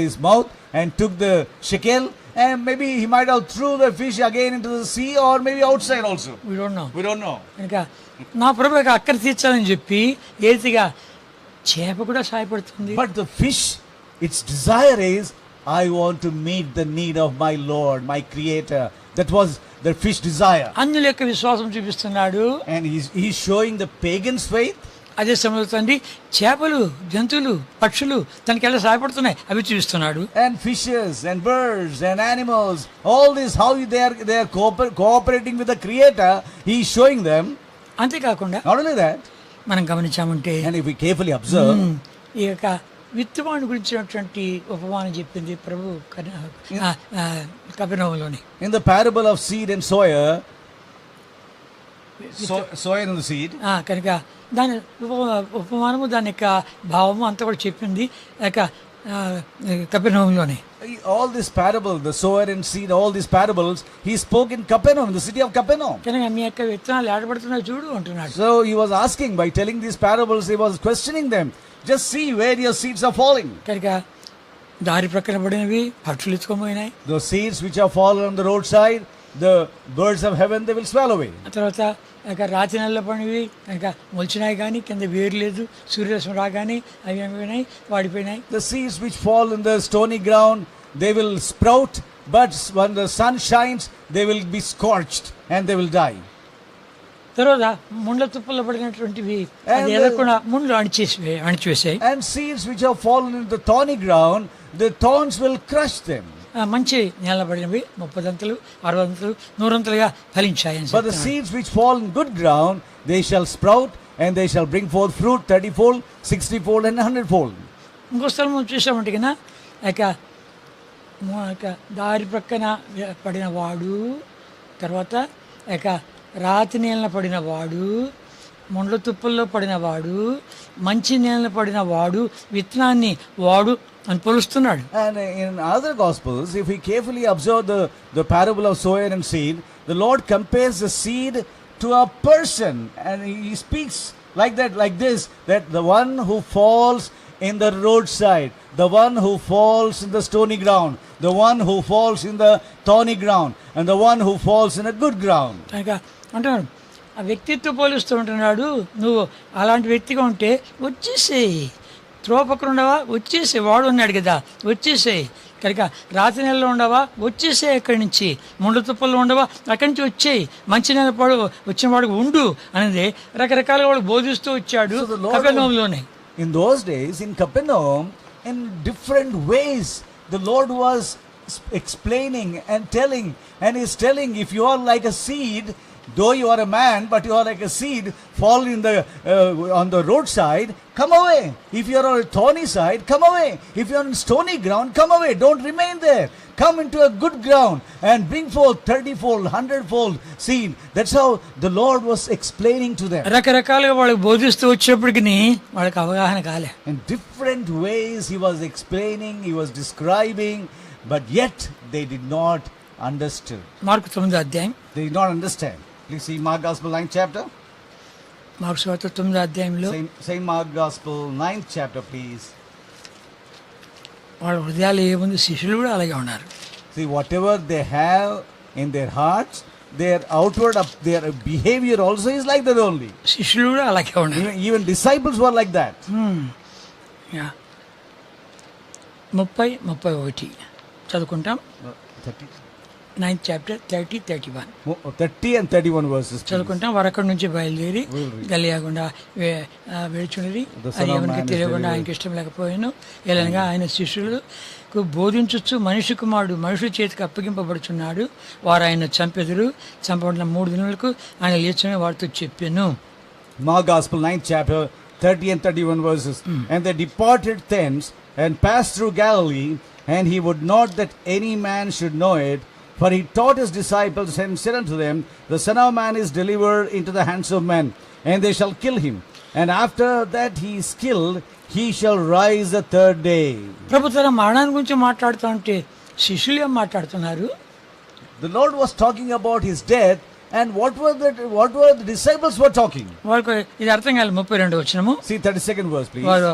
his mouth and took the shekel, and maybe he might have threw the fish again into the sea or maybe outside also. We don't know. కనుక నా ప్రభువుకి అక్కడ తీర్చాలని చెప్పి ఏతిగా చేప కూడా సహాయపడుతుంది. But the fish, its desire is, I want to meet the need of my Lord, my Creator. That was the fish desire. అన్యుల యొక్క విశ్వాసం చూపిస్తున్నాడు. And he's showing the pagan's faith. అదే సమయంలో తండ్రి చేపలు, జంతువులు, పక్షులు తనకి ఎలా సహాయపడుతున్నాయి అవి చూపిస్తున్నాడు. And fishes and birds and animals, all this, how they are cooperating with the Creator, he is showing them. అంతేకాకుండా Not only that, మనం గమనించామంటే, and if we carefully observe, ఈ యొక్క విత్తవాణి గురించినటువంటి ఉపమానం చెప్పింది ప్రభు కపెర్నహూములోని. in the parable of seed and sower and the seed, కనుక దాని ఉపమానము, దాని యొక్క భావము అంతా కూడా చెప్పింది కపెర్నహూములోని. all this parable, the sower and seed, all these parables, he spoke in Capernaum, the city of Capernaum. కనుక మీ యొక్క విత్తనాలు ఏడబడుతున్నాయి చూడు అంటున్నాడు. So he was asking, by telling these parables, he was questioning them. Just see where your seeds are falling. కనుక దారి ప్రక్కన పడినవి పక్షులు ఎత్తుకోపోయినాయి. The seeds which are fallen on the roadside, the birds of heaven, they will swallow away. ఆ తర్వాత రాతి నెలలో పడినవి కనుక మొలిచినాయి, కానీ కింద వేరు లేదు, సూర్యరశ్మి రాగానే అవి ఏమైనాయి, వాడిపోయినాయి. The seeds which fall in the stony ground, they will sprout, but when the sun shines, they will be scorched and they will die. తర్వాత ముండ్ల తుప్పల్లో పడినటువంటివి అది ఎదగకుండా ముండ్లు అణిచివేసాయి. And seeds which have fallen in the thorny ground, the thorns will crush them. మంచి నేల పడినవి 30 అంతలు, 60 అంతలు, 100 అంతలుగా ఫలించాయి. But the seeds which fall in good ground, they shall sprout and they shall bring forth fruit 30-fold, 60-fold and 100-fold. ఇంకో స్థలం మనం చూసామంటే కన్నా దారి ప్రక్కన పడిన వాడు, తర్వాత రాతి నేలన పడిన వాడు, ముండ్ల తుప్పల్లో పడిన వాడు, మంచి నేలన పడిన వాడు విత్తనాన్ని వాడు అని పోలుస్తున్నాడు. And in other gospels, if we carefully observe the parable of sower and seed, the Lord compares the seed to a person, and he speaks like this, that the one who falls in the roadside, the one who falls in the stony ground, the one who falls in the thorny ground, and the one who falls in a good ground. అంటున్నాడు, ఆ వ్యక్తిత్వం పోలుస్తూ ఉంటున్నాడు. నువ్వు అలాంటి వ్యక్తిగా ఉంటే వచ్చేసేయి, త్రోపక్కన ఉండవా వచ్చేసే, వాడు ఉన్నాడు కదా వచ్చేసేయి. కనుక రాతి నెలలో ఉండవా వచ్చేసే, ఎక్కడి నుంచి ముండ్ల తుప్పల్లో ఉండవా అక్కడి నుంచి వచ్చేయి, మంచి నెల వచ్చిన వాడికి ఉండు అనేది రకరకాలుగా వాడు బోధిస్తూ వచ్చాడు కపెర్నహూములోనే. In those days in Capernaum, in different ways, the Lord was explaining and telling, and he's telling, if you are like a seed, though you are a man, but you are like a seed fall in the on the roadside, come away. If you are on a thorny side, come away. If you are on stony ground, come away. Don't remain there. Come into a good ground and bring forth 30-fold, 100-fold seed. That's how the Lord was explaining to them. రకరకాలుగా వాళ్ళకి బోధిస్తూ వచ్చేప్పటికి వాళ్ళకి అవగాహన కాలే. In different ways he was explaining, he was describing, but yet they did not understand. Mark 9వ అధ్యాయం. They did not understand. Please see Mark Gospel 9th chapter. Mark సువార్త 9వ అధ్యాయంలో Saint Mark Gospel 9th chapter, please. వాళ్ళ హృదయాలు ఏముంది, శిష్యులు కూడా అలాగే ఉన్నారు. See, whatever they have in their hearts, their outward, their behavior also is like that only. శిష్యులు కూడా అలాగే ఉన్నారు. Even disciples were like that. 30-31 చదువుకుంటాం. 9th chapter 30-31 30 and 31 verses. చదువుకుంటాం. వారు అక్కడి నుంచి బయలుదేరి గలియాగుండా వేడుచుండి, అది ఎవరికి తెలియకుండా ఆయనకి ఇష్టం లేకపోయాను. ఎలాగా ఆయన శిష్యులకు బోధించచ్చు, మనిషి కుమారుడు మనుషుల చేతికి అప్పగింపబడుచున్నాడు, వారు ఆయన చంపెదురు, చంపబడిన 3 దినాలకు ఆయన లేచని వారితో చెప్పాను. Mark Gospel 9th chapter 30 and 31 verses. And they departed thence and passed through Galilee, and he would not that any man should know it, for he taught his disciples and said unto them, the Son of Man is delivered into the hands of men, and they shall kill him, and after that he is killed, he shall rise the third day. ప్రభు తన మరణాన్ని గురించి మాట్లాడుతూ ఉంటే శిష్యులు ఏం మాట్లాడుతున్నారు? The Lord was talking about his death, and what were the disciples were talking? వాళ్ళకు ఇది అర్థం కాలేదు. 32వ వచనము. See 32nd verse, please. వారు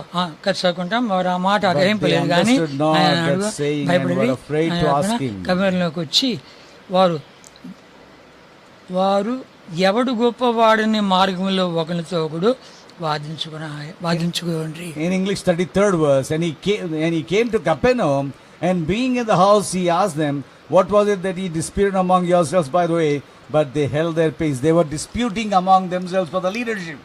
చదువుకుంటాం. వారు ఆ మాట గ్రహింపలేదు కానీ భయపడి కబీర్లోకి వచ్చి వారు ఎవడు గొప్పవాడని మార్గంలో ఒకరితో ఒకడు వాదించుకోండి. In English 33rd verse, and he came to Capernaum, and being in the house he asked them, what was it that ye disputed among yourselves by the way? But they held their peace. They were disputing among themselves for the leadership.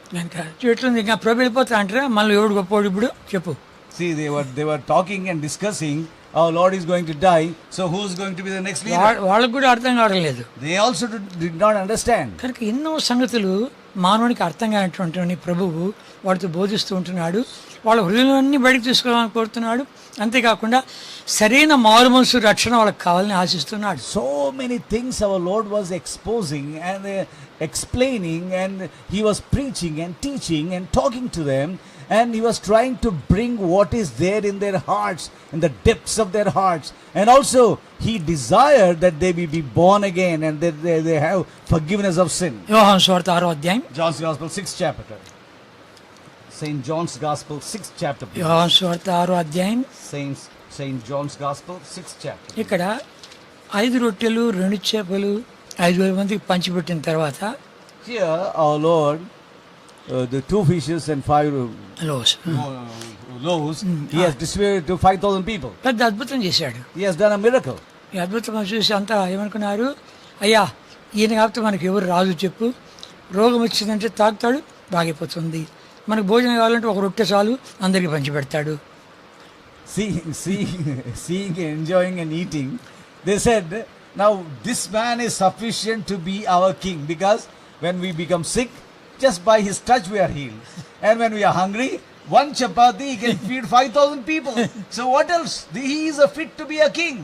ఇంకా ప్రభు వెళ్ళిపోతా అంటారా, మళ్ళీ ఎవడు గొప్పవాడు ఇప్పుడు చెప్పు. See, they were talking and discussing, our Lord is going to die, so who is going to be the next leader? వాళ్ళకు కూడా అర్థం కావట్లేదు. They also did not understand. కనుక ఎన్నో సంగతులు మానవునికి అర్థం కానటువంటి ప్రభువు వాడితో బోధిస్తూ ఉంటున్నాడు. వాళ్ళ హృదయాన్ని బయటకు తీసుకోవాలని కోరుతున్నాడు. అంతేకాకుండా సరైన మారు మనసు రక్షణ వాళ్ళకి కావాలని ఆశిస్తున్నాడు. So many things our Lord was exposing and explaining, and he was preaching and teaching and talking to them, and he was trying to bring what is there in their hearts, in the depths of their hearts, and also he desired that they will be born again and that they have forgiveness of sin. యోహాను సువార్త 6వ అధ్యాయం. John's Gospel 6th chapter. Saint John's Gospel 6th chapter. యోహాను సువార్త 6వ అధ్యాయం. Saint John's Gospel 6th chapter. ఇక్కడ 5 రొట్టెలు 2 చేపలు 5,000 మందికి పంచిపెట్టిన తర్వాత here our Lord the 2 fishes and 5 loaves he has distributed to 5,000 people. పెద్ద అద్భుతం చేశాడు. He has done a miracle. ఈ అద్భుతం చూసి అంతా ఏమనుకున్నారు, అయ్యా ఈయన కాకపోతే మనకి ఎవరు రాజు చెప్పు, రోగం వచ్చిందంటే తాగుతాడు బాగైపోతుంది, మనకు భోజనం కావాలంటే ఒక రొట్టె చాలు అందరికీ పంచిపెడతాడు. Seeing, enjoying and eating, they said, now this man is sufficient to be our king, because when we become sick, just by his touch we are healed, and when we are hungry, 1 chapati he can feed 5,000 people. So what else? He is a fit to be a king.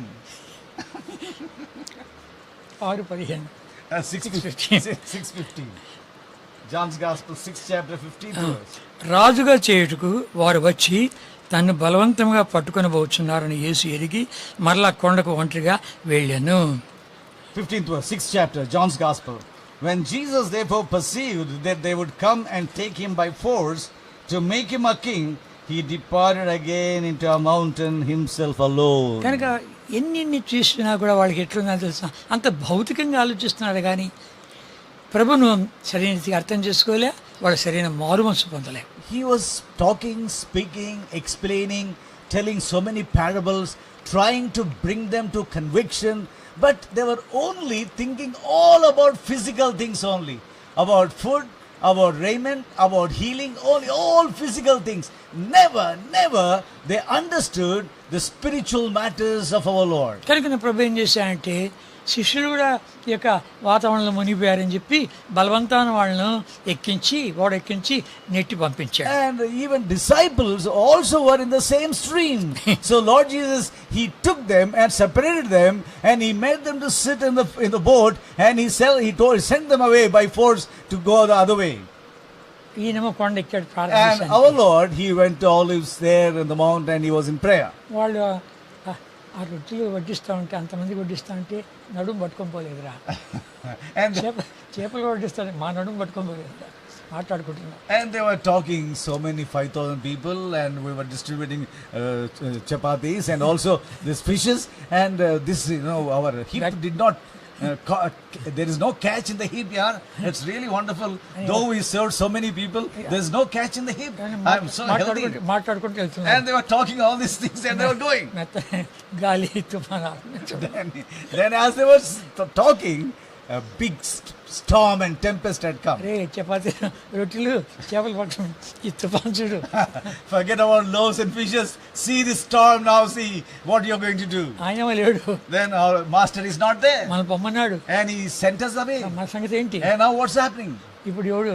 6:15. John's Gospel 6th chapter 15th verse. రాజుగా చేయుటకు వారు వచ్చి తన్ను బలవంతంగా పట్టుకొని పోచున్నారని యేసు ఎరిగి మరలా కొండకు ఒంటరిగా వెళ్ళాను. 15th verse, 6th chapter, John's Gospel. When Jesus therefore perceived that they would come and take him by force to make him a king, he departed again into a mountain himself alone. కనుక ఎన్ని చూసినా కూడా వాళ్ళకి ఎట్లుందో తెలుసా, అంత భౌతికంగా ఆలోచిస్తున్నాడు కానీ ప్రభును సరైన అర్థం చేసుకోలే, వాళ్ళు సరైన మారు మనసు పొందలే. He was talking, speaking, explaining, telling so many parables, trying to bring them to conviction, but they were only thinking all about physical things only, about food, about raiment, about healing, all physical things. Never they understood the spiritual matters of our Lord. కనుక నా ప్రభు ఏం చేశాడంటే శిష్యులు కూడా ఈ యొక్క వాతావరణంలో మునిగిపోయారని చెప్పి బలవంతాన వాళ్ళను ఎక్కించి నెట్టి పంపించాడు. And even disciples also were in the same stream. So Lord Jesus, he took them and separated them, and he made them to sit in the boat, and he sent them away by force to go the other way. ఈయనేమో కొండ ఎక్కాడు And ప్రార్థన. our Lord, he went to Olives there in the mount, and he was in prayer. వాళ్ళు ఆ రొట్టెలు వడ్డిస్తూ ఉంటే అంతమంది వడ్డిస్తూ ఉంటే నడుము పట్టుకొని పోలేదురా. And చేపలు వడ్డిస్తాడు మా నడుము పట్టుకొని పోలేదురా మాట్లాడుకుంటున్నాం. And they were talking, so many 5,000 people, and we were distributing chapatis and also these fishes, and this, our heap did not there is no catch in the heap. It's really wonderful. Though we served so many people, there's no catch in the heap. I'm so healthy. మాట్లాడుకుంటూ వెళ్తున్నాం. And they were talking all these things, and they were going. గాలి తుఫాను Then as they were talking, a big storm and tempest had come. రే చపాతి రొట్టెలు చేపలు పట్టడం ఈ తుఫాను చూడు. Forget about loaves and fishes. See this storm now. See what you're going to do. ఆయన లేడు. Then our master is not there. మన పొమ్మన్నాడు. And he sent us away. మన సంగతి ఏంటి? And now what's happening? ఇప్పుడు ఎవడు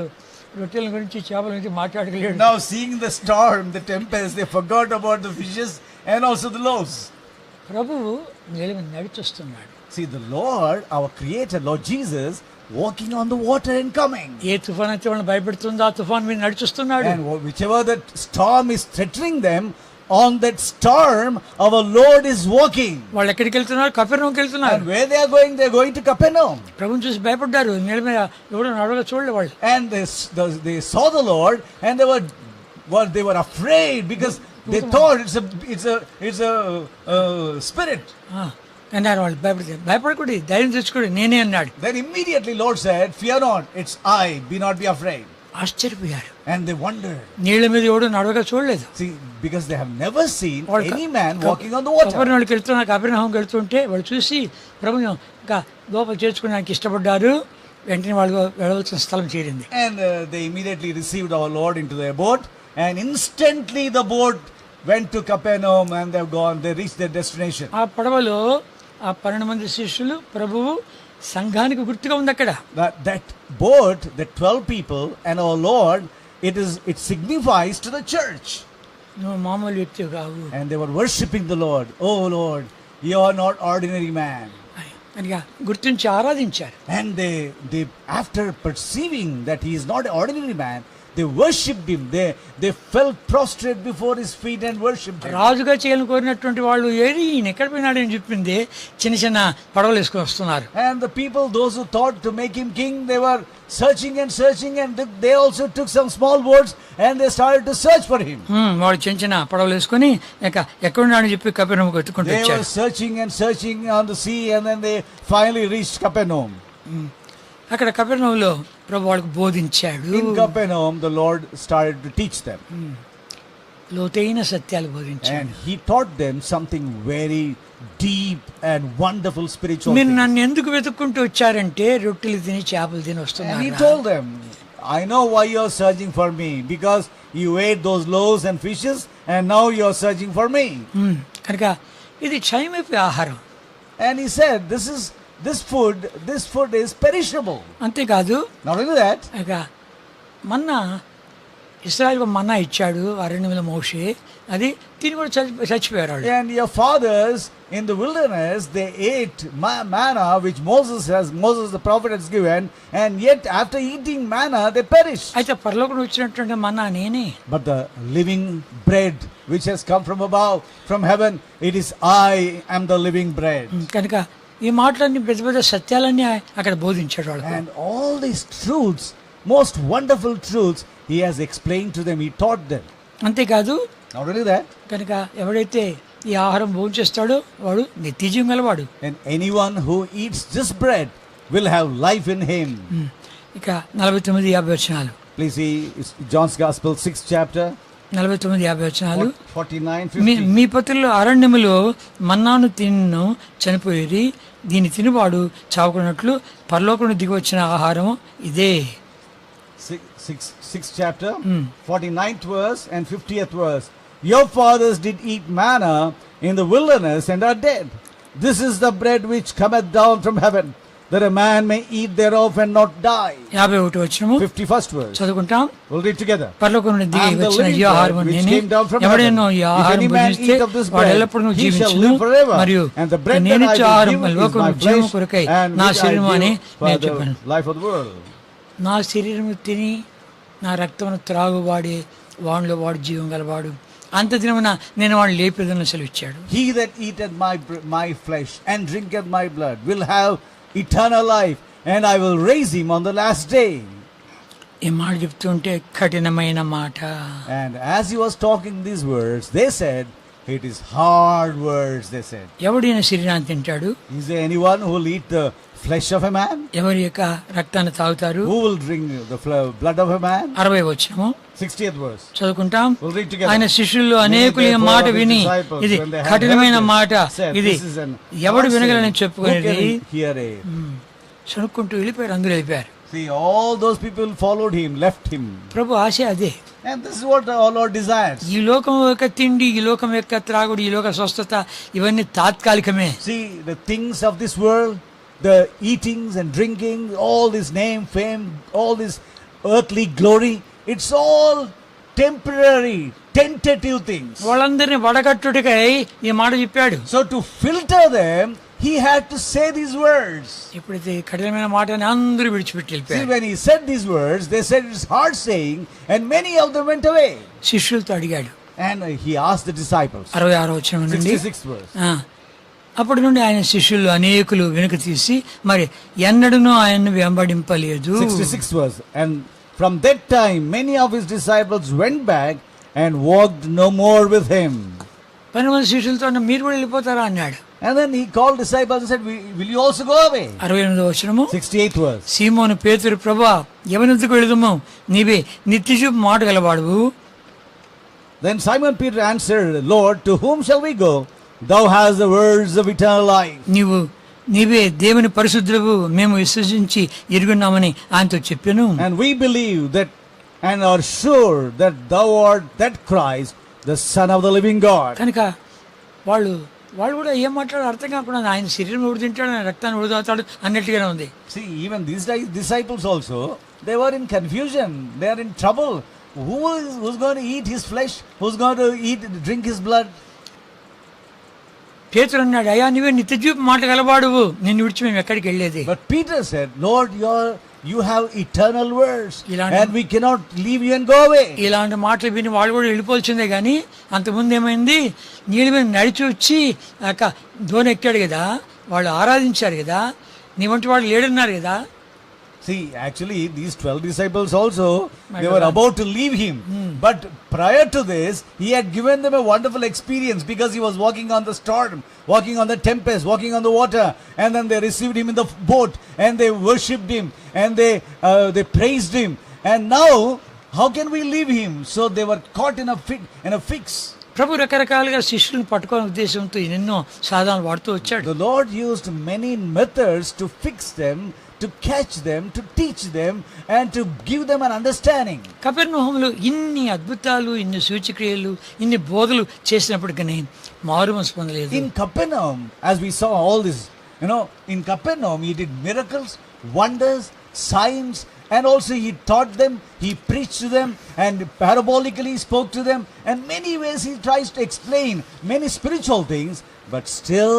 రొట్టెల గురించి చేపల గురించి మాట్లాడగలేడు. Now seeing the storm, the tempest, they forgot about the fishes and also the loaves. ప్రభువు నీళ్ళ మీద నడిచొస్తున్నాడు. See the Lord, our Creator, Lord Jesus, walking on the water and coming. ఏ తుఫాన్ అయితే వాళ్ళని భయపెడుతుందో ఆ తుఫాన్ మీద నడుచుస్తున్నాడు. And whichever that storm is threatening them, on that storm our Lord is walking. వాళ్ళు ఎక్కడికి వెళ్తున్నారు? కపెర్నహూముకి వెళ్తున్నారు. And where they are going to Capernaum. ప్రభువుని చూసి భయపడ్డారు. నీళ్ళ మీద ఎవడో నడవగా చూడలే వాళ్ళు. And they saw the Lord, and they were afraid because they thought it's a spirit. అన్నారు వాళ్ళు భయపడకూడదు ధైర్యం తెచ్చుకోండి నేనే అన్నాడు. Then immediately Lord said, fear not, it's I, not be afraid. ఆశ్చర్యపోయారు. And they wondered. నీళ్ళ మీద ఎవడు నడవగా చూడలేదు. See, because they have never seen any man walking on the water. కపెర్నహూముకి వెళ్తుంటే వాళ్ళు చూసి ప్రభువుని ఇంకా లోపల చేర్చుకోవడానికి ఇష్టపడ్డారు. వెంటనే వాళ్ళు వెళ్ళవలసిన స్థలం చేరింది. And they immediately received our Lord into their boat, and instantly the boat went to Capernaum, and they reached their destination. ఆ పడవలో ఆ 12 మంది శిష్యులు ప్రభువు సంఘానికి గుర్తుగా ఉంది అక్కడ. That boat, the 12 people and our Lord, it signifies to the church. నువ్వు మామూలు వ్యక్తి కావు. And they were worshipping the Lord. Oh Lord, you are not ordinary man. అని గుర్తించి ఆరాధించారు. And they after perceiving that he is not an ordinary man, they worshipped him. They fell prostrate before his feet and worshipped him. రాజుగా చేయాలని కోరినటువంటి వాళ్ళు ఏది ఈయన ఎక్కడ పోయినాడని చెప్పింది చిన్న పడవలు వేసుకొని వస్తున్నారు. And the people, those who thought to make him king, they were searching, and they also took some small boats, and they started to search for him. వాళ్ళు చిన్న పడవలు వేసుకొని ఎక్కడున్నాడని చెప్పి కపెర్నహూముకి వెతుక్కుంటూ They వచ్చారు. were searching on the sea, and then they finally reached Capernaum. అక్కడ కపెర్నహూములో ప్రభు వాళ్ళకు బోధించాడు. In Capernaum, the Lord started to teach them. లోతైన సత్యాలు బోధించాడు. And he taught them something very deep and wonderful spiritual మీరు things. నన్ను ఎందుకు వెతుక్కుంటూ వచ్చారంటే రొట్టెలు తిని చేపలు తిని And he వస్తున్నారు. told them, I know why you are searching for me, because you ate those loaves and fishes, and now you are searching for me. కనుక ఇది క్షయమైపోయే ఆహారం. And he said, this food is perishable. అంతేకాదు Not only that, ఇక మన్నా ఇశ్రాయేలుకు మన్నా ఇచ్చాడు అరణ్యంలో మోషే, అది తిని కూడా చచ్చిపోయారు వాళ్ళు. and your fathers in the wilderness, they ate manna which Moses the prophet has given, and yet after eating manna they perished. అయితే పరలోకం వచ్చినటువంటి మన్నా నేనే. But the living bread which has come from above, from heaven, it is I am the living bread. కనుక ఈ మాటలన్నీ పెద్ద పెద్ద సత్యాలన్నీ అక్కడ బోధించాడు వాళ్ళు. And all these truths, most wonderful truths, he has explained to them, he taught them. అంతేకాదు Not only that, కనుక ఎవడైతే ఈ ఆహారం భోంచేస్తాడో వాడు నిత్యజీవం గలవాడు. and anyone who eats this bread will have life in him. ఇక 49-50 వచనాలు. Please see, it's John's Gospel, 6th chapter, 49-50 వచనాలు. 49-50. మీ పత్రులు అరణ్యములో మన్నాను తిన్ను చనిపోయేది, దీని తినువాడు చావుకున్నట్లు పరలోకం దిగి వచ్చిన ఆహారం ఇదే. 6 sixth chapter, 49th verse and 50th verse. Your fathers did eat manna in the wilderness and are dead. This is the bread which cometh down from heaven, that a man may eat thereof and not die. 51వ వచనము 51st verse. చదువుకుంటాం. We'll read together. పరలోకం నుండి దిగి I am the వచ్చిన living ఈ ఆహారం bread which నేనే. came down from ఎవడైనా ఈ heaven. If ఆహారం any man భుజిస్తే eat of this వాడు bread, ఎల్లప్పుడూ he shall జీవించును. live forever. మరియు And the bread నేను that I ఇచ్చే will ఆహారం give is లోకం my జీవము flesh, కొరకై and నా which I శరీరము అని give for నేను the చెప్పాను. life of the world. నా శరీరము తిని నా రక్తమును త్రాగువాడే వాడిలో వాడు జీవం గలవాడు, అంత దినమున నేను వాడు లేపేదన్న సెలవిచ్చాడు. He that eateth my flesh and drinketh my blood will have eternal life, and I will raise him on the last day. ఈ మాట చెప్తుంటే కఠినమైన మాట. And as he was talking these words, they said, it is hard words, they said. ఎవడైనా శరీరాన్ని తింటాడు? Is there anyone who will eat the flesh of a man? ఎవరి యొక్క రక్తాన్ని తాగుతారు? Who will drink the blood of a man? 60వ వచనము 60th verse. చదువుకుంటాం. We'll read together. ఆయన శిష్యులు అనేకులు ఈ మాట విని ఇది కఠినమైన మాట, ఇది ఎవడు వినగలని చెప్పుకునేది చనుక్కుంటూ వెళ్ళిపోయారు. అందరూ వెళ్ళిపోయారు. See, all those people followed him, left him. ప్రభు ఆశ అదే. And this is what our Lord desires. ఈ లోకం యొక్క తిండి, ఈ లోకం యొక్క త్రాగుడు, ఈ లోక స్వస్థత ఇవన్నీ తాత్కాలికమే. See, the things of this world, the eatings and drinking, all this name, fame, all this earthly glory, it's all temporary, tentative things. వాళ్ళందరినీ వడగట్టుటకై ఈ మాట చెప్పాడు. So to filter them, he had to say these words. ఎప్పుడైతే కఠినమైన మాటని అందరూ విడిచిపెట్టి See, వెళ్ళిపోయారు. when he said these words, they said it's hard saying, and many of them went away. శిష్యులతో అడిగాడు. And he asked the disciples. 66వ వచనం నుండి 66th verse. అప్పటి నుండి ఆయన శిష్యులు అనేకులు వెనుక తీసి మరి ఎన్నడూనూ ఆయన్ను వెంబడింపలేదు. 66th verse. And from that time, many of his disciples went back and walked no more with him. 12 మంది శిష్యులతో మీరు కూడా వెళ్ళిపోతారా అన్నాడు. And then he called disciples and said, will you also go away? 68వ వచనము 68th verse. సీమోను పేతురు, ప్రభువా ఎవరినెందుకు వెళుదుము, నీవే నిత్యజీవపు మాట గలవాడువు. Then Simon Peter answered, Lord, to whom shall we go? Thou hast the words of eternal life. నీవే దేవుని పరిశుద్ధులవు, మేము విశ్వసించి ఎరుగున్నామని ఆయనతో చెప్పాను. And we believe that and are sure that thou art that Christ, the Son of the living God. కనుక వాళ్ళు కూడా ఏం మాట్లాడారు అర్థం కాకుండా ఆయన శరీరం ఎవడు తింటాడు, ఆయన రక్తాన్ని ఎవడు తాగుతాడు అన్నట్టుగానే ఉంది. See, even these disciples also, they were in confusion. They are in trouble. Who's going to eat his flesh? Who's going to drink his blood? పేతురు అన్నాడు, అయ్యా నువ్వే నిత్యజీవపు మాట గలవాడువు, నిన్ను విడిచి మేము ఎక్కడికి వెళ్ళేది. But Peter said, Lord, you have eternal words, and we cannot leave you and go away. ఇలాంటి మాటలు విని వాళ్ళు కూడా వెళ్ళిపోవాల్సిందే. కానీ అంతకుముందు ఏమైంది, నీళ్ళ మీద నడిచి వచ్చి ధోని ఎక్కాడు కదా, వాళ్ళు ఆరాధించారు కదా, నీ వంటి వాళ్ళు లేడన్నారు కదా. See, actually, these 12 disciples also, they were about to leave him. But prior to this, he had given them a wonderful experience because he was walking on the storm, walking on the tempest, walking on the water. And then they received him in the boat and they worshipped him and they praised him. And now, how can we leave him? So they were caught in a fix. ప్రభు రకరకాలుగా శిష్యులను పట్టుకోవాలనే ఉద్దేశంతో ఎన్నో సాధనాలు వాడుతూ వచ్చాడు. The Lord used many methods to fix them, to catch them, to teach them, and to give them an understanding. కపెర్నహూములో ఇన్ని అద్భుతాలు, ఇన్ని సూచక్రియలు, ఇన్ని బోధలు చేసినప్పటికీ మారుమనసు పొందలేదు. In Capernaum, as we saw all this, in Capernaum he did miracles, wonders, signs, and also he taught them, he preached to them, and parabolically spoke to them, and many ways he tries to explain many spiritual things, but still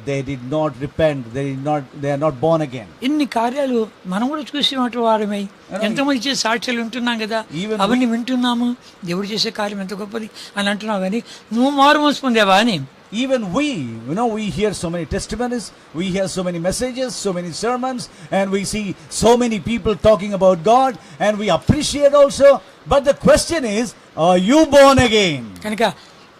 they did not repent. They are not born again. ఇన్ని కార్యాలు మనం కూడా చూసేటువంటి వారమై ఎంతమంది చేసే సాక్ష్యాలు వింటున్నాం కదా, అవన్నీ వింటున్నాము. దేవుడు చేసే కార్యం ఎంత గొప్పది అని అంటున్నావు, కానీ నువ్వు మారు మనసు పొందేవా అని. Even we hear so many testimonies, we hear so many messages, so many sermons, and we see so many people talking about God, and we appreciate also. But the question is, are you born again? కనుక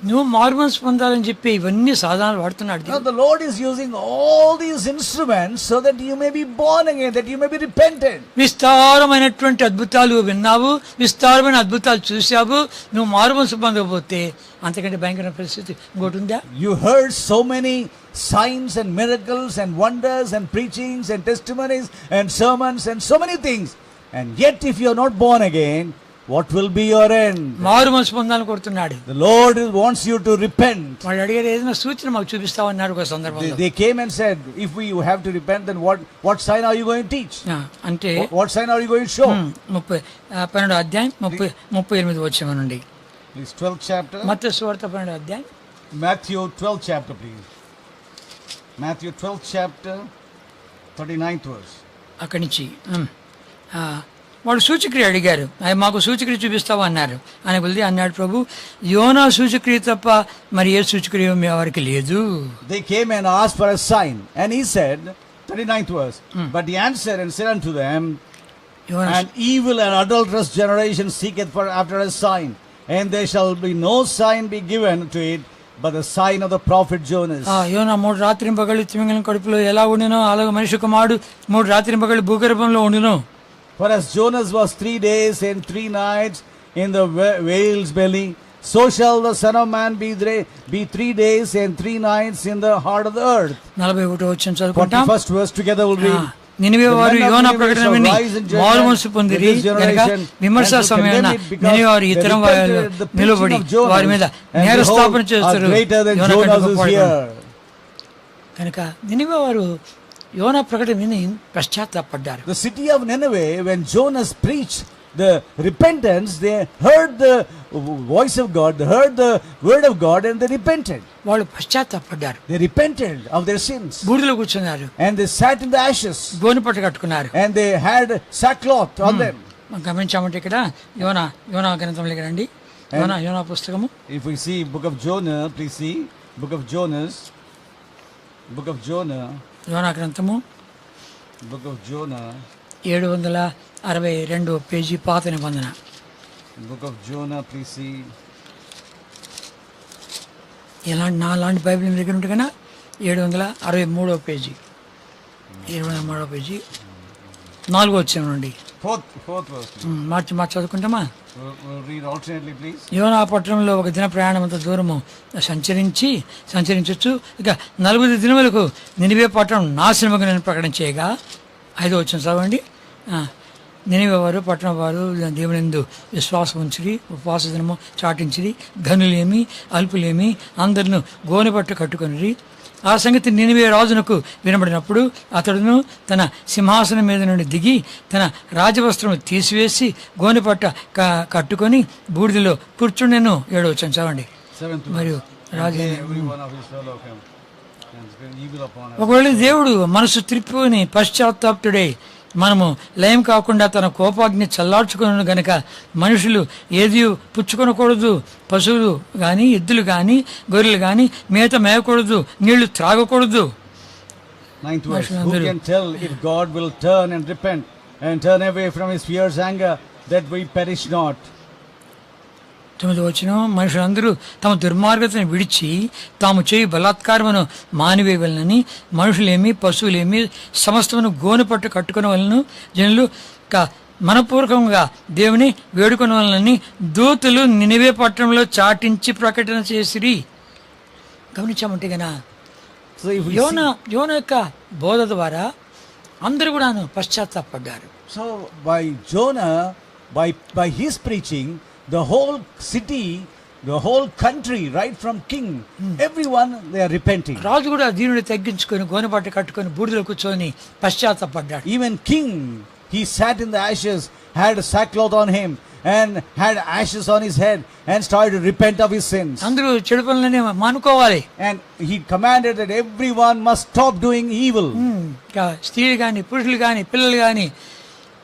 నువ్వు మారుమనసు పొందాలని చెప్పి ఇవన్నీ సాధనాలు వాడుతున్నాడు. Now the Lord is using all these instruments so that you may be born again, that you may be repentant. విస్తారమైనటువంటి అద్భుతాలు విన్నావు, విస్తారమైన అద్భుతాలు చూసావు, నువ్వు మారుమనసు పొందకపోతే అంతకంటే భయంకరమైన పరిస్థితి ఇంకోటి ఉందా? You heard so many signs and miracles and wonders and preachings and testimonies and sermons and so many things, And yet if you are not born again, what will be your end? మారు మనసు పొందాలని కోరుతున్నాడు. The Lord wants you to repent. వాళ్ళు అడిగారు, ఏదైనా సూచన మాకు చూపిస్తామన్నారు ఒక సందర్భంలో. They came and said, if we have to repent, then what sign are you going to teach? అంటే What sign are you going to show? 12వ అధ్యాయం 38 వచనం. Please, 12th chapter. మత్తయి సువార్త 12వ అధ్యాయం. Matthew 12th chapter, please. Matthew 12th chapter, 39th verse. అక్కడి నుంచి వాడు సూచక్రియ అడిగారు, అవి మాకు సూచక్రియ చూపిస్తావా అన్నారు. ఆయన కొద్ది అన్నాడు, ప్రభు యోనా సూచక్రియ తప్ప మరి ఏ సూచక్రియ మీ వారికి లేదు. They came and asked for a sign, and he said, 39th verse, but he answered and said unto them, an evil and adulterous generation seeketh for after a sign, and there shall be no sign be given to it but the sign of the prophet Jonas. యోనా 3 రాత్రింపగళ్ళు తిమింగలం కడుపులో ఎలా ఉండినో అలాగే మనిషి కుమారుడు 3 రాత్రింపగళ్ళు భూగర్భంలో ఉండును. For as Jonas was 3 days and 3 nights in the whale's belly, so shall the Son of Man be 3 days and 3 nights in the heart of the earth. 41వ వచనం చదువుకుంటాం. 41st verse together will read. Nineveh వారు యోనా ప్రకటన విని మారు మనసు పొందిరి గనుక విమర్శ సమయాన నినివే వారు ఇతరం నిలబడి వారి మీద నేరస్థాపన చేస్తారు. కనుక నినివే వారు యోనా ప్రకటన విని పశ్చాత్తాపడ్డారు. The city of Nineveh, when Jonas preached the repentance, they heard the voice of God, they heard the word of God, and they repented. వాళ్ళు పశ్చాత్తాపడ్డారు. They repented of their sins. బూడిదలో కూర్చున్నారు. And they sat in the ashes. గోనెపట్ట కట్టుకున్నారు. And they had sackcloth on them. గమనించామంటే ఇక్కడ యోనా గ్రంథంలోకి రండి. యోనా పుస్తకము. If we see book of Jonah, please see book of Jonah. యోనా గ్రంథము book of Jonah 762 page పాత నిబంధన. book of Jonah, please see. నాలాంటి Bible దగ్గర ఉంటే కన్నా 763 పేజీ 763 పేజీ 4వ వచనం నుండి fourth verse. March చదువుకుంటామా? We'll read alternately, please. యోనా పట్టణంలో ఒక దిన ప్రయాణం అంత దూరము సంచరించచ్చు. ఇక 40 దినములకు నినివే పట్టణం నాశనముగా నేను ప్రకటన చేయగా 5వ వచనం చదవండి. నినివే వారు పట్టణ వారు దేవునియందు విశ్వాసం ఉంచిరి, ఉపవాస దినము చాటించిరి, ఘనులేమి అల్పులేమి అందరిను గోనెపట్టు కట్టుకొనిరి. ఆ సంగతి నినివే రాజునకు వినబడినప్పుడు అతడును తన సింహాసనం మీద నుండి దిగి తన రాజవస్త్రము తీసివేసి గోనెపట్ట కట్టుకొని బూడిదలో కూర్చుండెను. 7వ వచనం చదవండి. మరియు రాజు ఒకవేళ దేవుడు మనసు త్రిప్పుని పశ్చాత్తాప్తుడై మనము లయం కాకుండా తన కోపాగ్ని చల్లార్చుకున్నాను గనక మనుషులు ఏది పుచ్చుకొనకూడదు, పశువులు కానీ ఎద్దులు కానీ గొర్రెలు కానీ మేత మేయకూడదు, నీళ్లు త్రాగకూడదు. 9th verse. Who can tell if God will turn and repent and turn away from his fierce anger that we perish not? 9వ వచనం, మనుషులందరూ తమ దుర్మార్గతను విడిచి తాము చేయి బలాత్కారమును మానివేయవలనని మనుషులేమి పశువులేమి సమస్తమును గోనెపట్టు కట్టుకునే వలన జనులు మనపూర్వకంగా దేవుని వేడుకునే వలనని దూతలు నినివే పట్టణంలో చాటించి ప్రకటన చేసిరి. గమనించామంటే గన యోనా యొక్క బోధ ద్వారా అందరూ కూడాను పశ్చాత్తాపడ్డారు. So by Jonah, by his preaching, the whole city, the whole country, right from king, everyone, they are repenting. రాజు కూడా దీనుని తగ్గించుకొని గోనెపట్ట కట్టుకొని బూడిదలో కూర్చొని పశ్చాత్తాపడ్డాడు. Even king, he sat in the ashes, had sackcloth on him and had ashes on his head and started to repent of his sins. అందరూ చెడు పనులని మానుకోవాలి. And he commanded that everyone must stop doing evil. స్త్రీలు కానీ పురుషులు కానీ పిల్లలు కానీ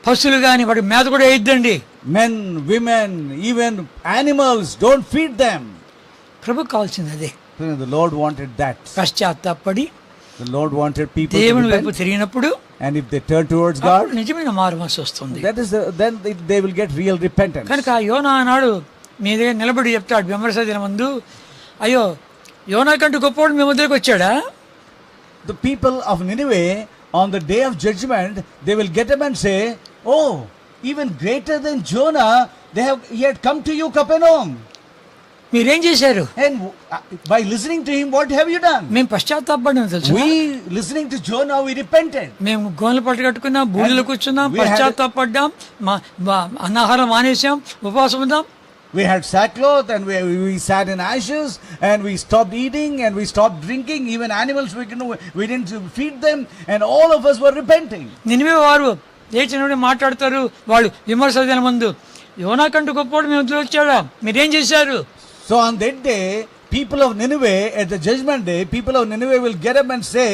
పశువులు కానీ వాటి మేత కూడా వేయద్దండి. Men, women, even animals, don't feed them. ప్రభు కావాల్సింది అదే. The Lord wanted that. పశ్చాత్తాపడి The Lord wanted people దేవుని to వైపు repent. తిరిగినప్పుడు And if they turn towards God, నిజమైన మారుమనసు వస్తుంది. that is then they will get real repentance. కనుక యోనా అన్నాడు, మీ దగ్గర నిలబడి చెప్తాడు విమర్శ దినం ముందు, అయ్యో యోనా కంటే గొప్పవాడు మీ మధ్యలోకి వచ్చాడా? The people of Nineveh on the day of judgment, they will get up and say, oh, even greater than Jonah, he had come to you, Capernaum. మీరేం చేశారు? And by listening to him, what have you done? మేము పశ్చాత్తాపడ్డాం తెలుసు. We listening to Jonah, we repented. మేము గోనెల పట్టు కట్టుకున్నాం, బూడిలో కూర్చున్నాం, we had- పశ్చాత్తాపడ్డాం, అన్నాహారం మానేసాం, ఉపవాసం ఉన్నాం. We had sackcloth and we sat in ashes and we stopped eating and we stopped drinking. Even animals we didn't feed them, and all of us were repenting. Nineveh వారు లేచినప్పుడు మాట్లాడతారు, వాళ్ళు విమర్శ దిన ముందు యోనా కంటే గొప్పవాడు మేము వచ్చాడా, మీరేం చేశారు? So on that day, people of Nineveh, at the judgment day, people of Nineveh will get up and say,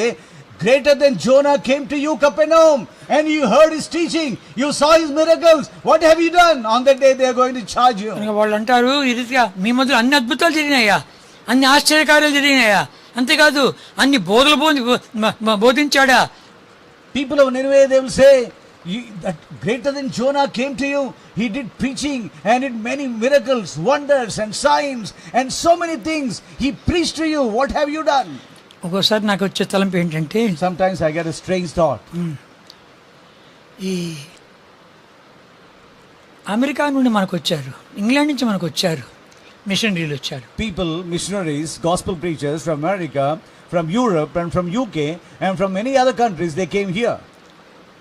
greater than Jonah came to you, Capernaum, and you heard his teaching, you saw his miracles, what have you done? On that day they are going to charge you. వాళ్ళు అంటారు, ఈ రీతిగా మీ మధ్య అన్ని అద్భుతాలు జరిగినాయా, అన్ని ఆశ్చర్యకార్యాలు జరిగినాయా, అంతేకాదు అన్ని బోధలు బోధించాడా? People of Nineveh, they will say, that greater than Jonah came to you, he did preaching and did many miracles, wonders and signs and so many things, he preached to you, what have you done? ఒక్కోసారి నాకు వచ్చే తలంపు ఏంటంటే, Sometimes I get a strange thought. ఈ America నుండి మనకు వచ్చారు, England నుంచి మనకు వచ్చారు, మిషనరీలు వచ్చారు. People, missionaries, gospel preachers from America, from Europe and from UK and from many other countries, they came here.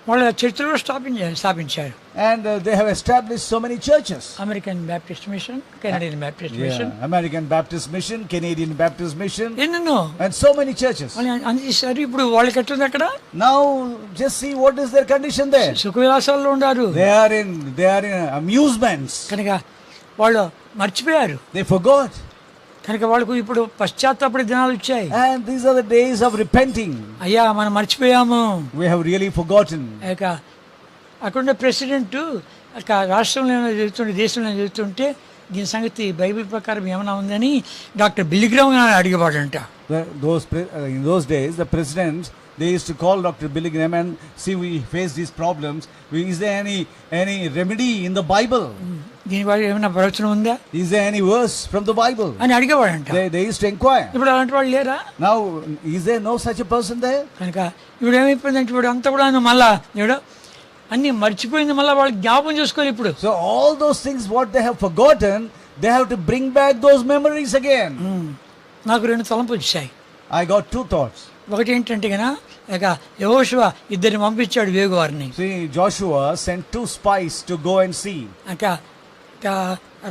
వాళ్ళ చర్చలో స్థాపించారు. And they have established so many churches. American Baptist mission, Canadian Baptist mission, American Baptist Mission, Canadian Baptist Mission, ఎన్నెన్నో and so many churches. అందిస్తారు. ఇప్పుడు వాళ్ళకి ఎట్లుంది అక్కడ? Now just see what is their condition there. సుఖ విలాసాల్లో ఉన్నారు. They are in amusements. కనుక వాళ్ళు మర్చిపోయారు, They forgot. కనుక వాళ్ళకు ఇప్పుడు పశ్చాత్తాపడే దినాలు వచ్చాయి. And these are the days of repenting. అయ్యా మనం మర్చిపోయాము. We have really forgotten. అక్కడున్న ప్రెసిడెంట్ రాష్ట్రంలో ఏమైనా జరుగుతుంటే, దేశంలో జరుగుతుంటే దీని సంగతి బైబిల్ ప్రకారం ఏమైనా ఉందని doctor బిల్లిగ్రామ్ అడిగేవాడంట. In those days, the presidents, they used to call Dr. Billy Graham and see, we face these problems. Is there any remedy in the Bible? దీని వల్ల ఏమైనా ప్రవచనం ఉందా, Is there any verse from the Bible? అని అడిగేవాడంట. They used to inquire. ఇప్పుడు అలాంటి వాళ్ళు లేరా? Now, is there no such a person there? కనుక ఇప్పుడు ఏమైపోయిందంటే ఇప్పుడు అంతా కూడా మళ్ళా ఇప్పుడు అన్ని మర్చిపోయింది, మళ్ళీ వాళ్ళు జ్ఞాపకం చేసుకోవాలి ఇప్పుడు. So all those things what they have forgotten, they have to bring back those memories again. నాకు రెండు తలంపులు వచ్చాయి. I got two thoughts. ఒకటి ఏంటంటే కనుక యెహోషువ ఇద్దరిని పంపించాడు వేగువారిని. See, Joshua sent two spies to go and see.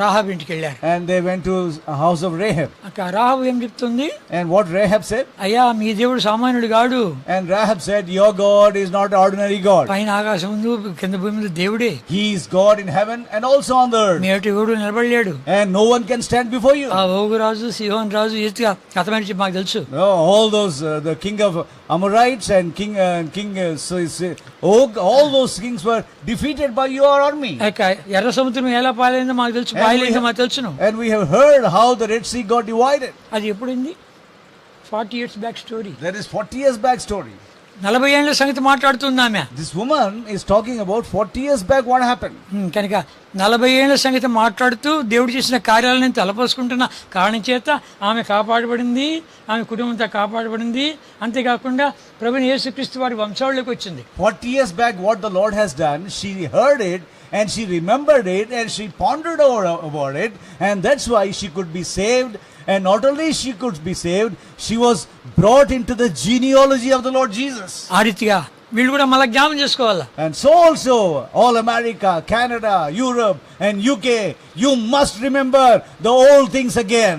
Rahab ఇంటికి వెళ్ళారు. And they went to a house of Rahab. Rahab ఏం చెప్తుంది? And what Rahab said? అయ్యా మీ దేవుడు సామాన్యుడు కాడు. And Rahab said, your God is not ordinary God. పైన ఆకాశం ఉంది, కింద భూమి మీద దేవుడే. He is God in heaven and also on the earth. మేటి దేవుడు నిలబడలేడు. And no one can stand before you. ఆ ఓగు రాజు, సిహోన్ రాజు ఈతిగా కథమని మాకు తెలుసు. No, all those the king of Amorites and king Og, all those kings were defeated by your army. ఎర్ర సముద్రం ఎలా పాలైందో మాకు తెలుసు, పాయలేదో మాకు తెలుసును. And we have heard how the Red Sea got divided. అది ఎప్పుడుంది? 40 years back story. That is 40 years back story. 40 ఏళ్ల సంగతి మాట్లాడుతుంది ఆమె. This woman is talking about 40 years back what happened. కనుక 40 ఏళ్ల సంగతి మాట్లాడుతూ దేవుడు చేసిన కార్యాలను తలపోసుకుంటున్న కారణం చేత ఆమె కాపాడబడింది, ఆమె కుటుంబంతో కాపాడబడింది. అంతేకాకుండా ప్రభువైన యేసుక్రీస్తు వారి వంశావళిలోకి వచ్చింది. 40 years back what the Lord has done, she heard it and she remembered it and she pondered about it, and that's why she could be saved. And not only she could be saved, she was brought into the genealogy of the Lord Jesus. ఆ రీతిగా వీళ్ళు కూడా మళ్ళీ జ్ఞాపకం చేసుకోవాలా. And so also all America, Canada, Europe and UK, you must remember the old things again.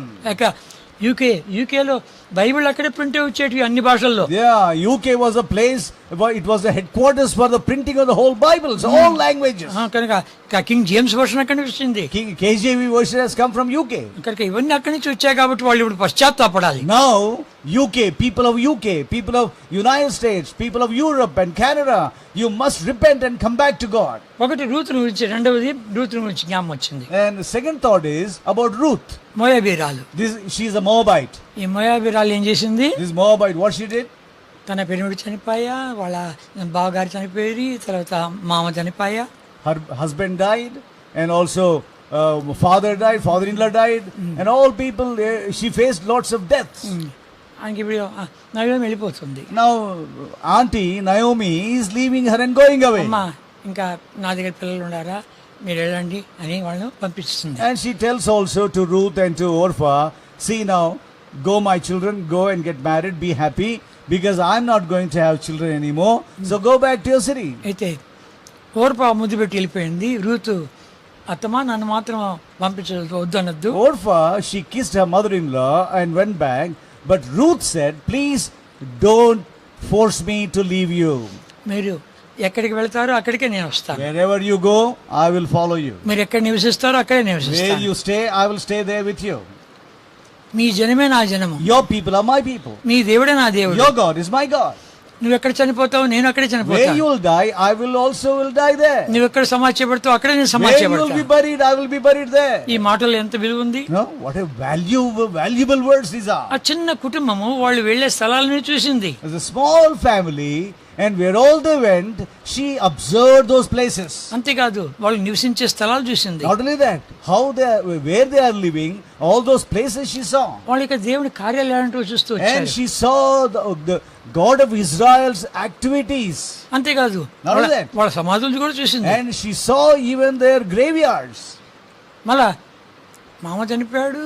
యూకేలో Bible అక్కడే print వచ్చేటివి అన్ని భాషల్లో. Yeah, UK was a place, it was the headquarters for the printing of the whole Bible, so all languages. కనుక king James version అక్కడి నుంచి వచ్చింది. KJV version has come from UK. కనుక ఇవన్నీ అక్కడి నుంచి వచ్చాయి కాబట్టి వాళ్ళు ఇప్పుడు పశ్చాత్తాపడాలి. Now UK, people of United States, people of Europe and Canada, you must repent and come back to God. ఒకటి రూత్ గురించి, రెండవది రూత్ గురించి జ్ఞాపకం వచ్చింది. And the second thought is about Ruth. మోయాబీరాలు. She is a Moabite. ఈ మోయాబీరాలు ఏం చేసింది? This Moabite, what she did? తన పెనుడు చనిపోయా, వాళ్ళ బావగారు చనిపోయి, తర్వాత మామ చనిపోయా, her husband died, and also father-in-law died, and all people, she faced lots of deaths. ఆయనకి ఇప్పుడు నయోమి వెళ్ళిపోతుంది. Now auntie Naomi is leaving her and going away. అమ్మా ఇంకా నా దగ్గర పిల్లలు ఉండారా, మీరు వెళ్ళండి అని వాళ్ళను పంపిస్తుంది. And she tells also to Ruth and to Orpha, see now, go my children, go and get married, be happy, because I'm not going to have children anymore, so go back to your city. అయితే Orpah ముద్దు పెట్టి వెళ్ళిపోయింది. Ruth అత్తమా నన్ను మాత్రం వద్దు అనొద్దు. Orpha, she kissed her mother-in-law and went back, but Ruth said, please don't force me to leave you. మీరు ఎక్కడికి వెళ్తారో అక్కడికే నేను వస్తాను. Wherever you go, I will follow you. మీరు ఎక్కడ నివసిస్తారో అక్కడే Where నివసిస్తాను. you stay, I will stay there with you. మీ జనమే నా జనము, Your people are my people. మీ దేవుడే నా దేవుడు. Your God is my God. నువ్వు ఎక్కడ చనిపోతావు నేను అక్కడే Where చనిపోతాను. you will die, I will also will die there. నువ్వు ఎక్కడ సమాధి చేయబడతావు అక్కడే నేను సమాధి Where you will be చేయబడతాను. buried, I will be buried there. ఈ మాటల్లో ఎంత విలువ ఉంది. No, what a valuable words these are. ఆ చిన్న కుటుంబము వాళ్ళు వెళ్లే స్థలాలను చూసింది. As a small family, and where all they went, she observed those places. అంతేకాదు వాళ్ళు నివసించే స్థలాలు చూసింది. Not only that, where they are living, all those places she saw. వాళ్ళ యొక్క దేవుని కార్యాలయాలను చూస్తూ And వచ్చారు. she saw the God of Israel's activities. అంతేకాదు Not only that. వాళ్ళ సమాధులు కూడా చూసింది. And she saw even their graveyards. మళ్ళా మామ చనిపోయాడు,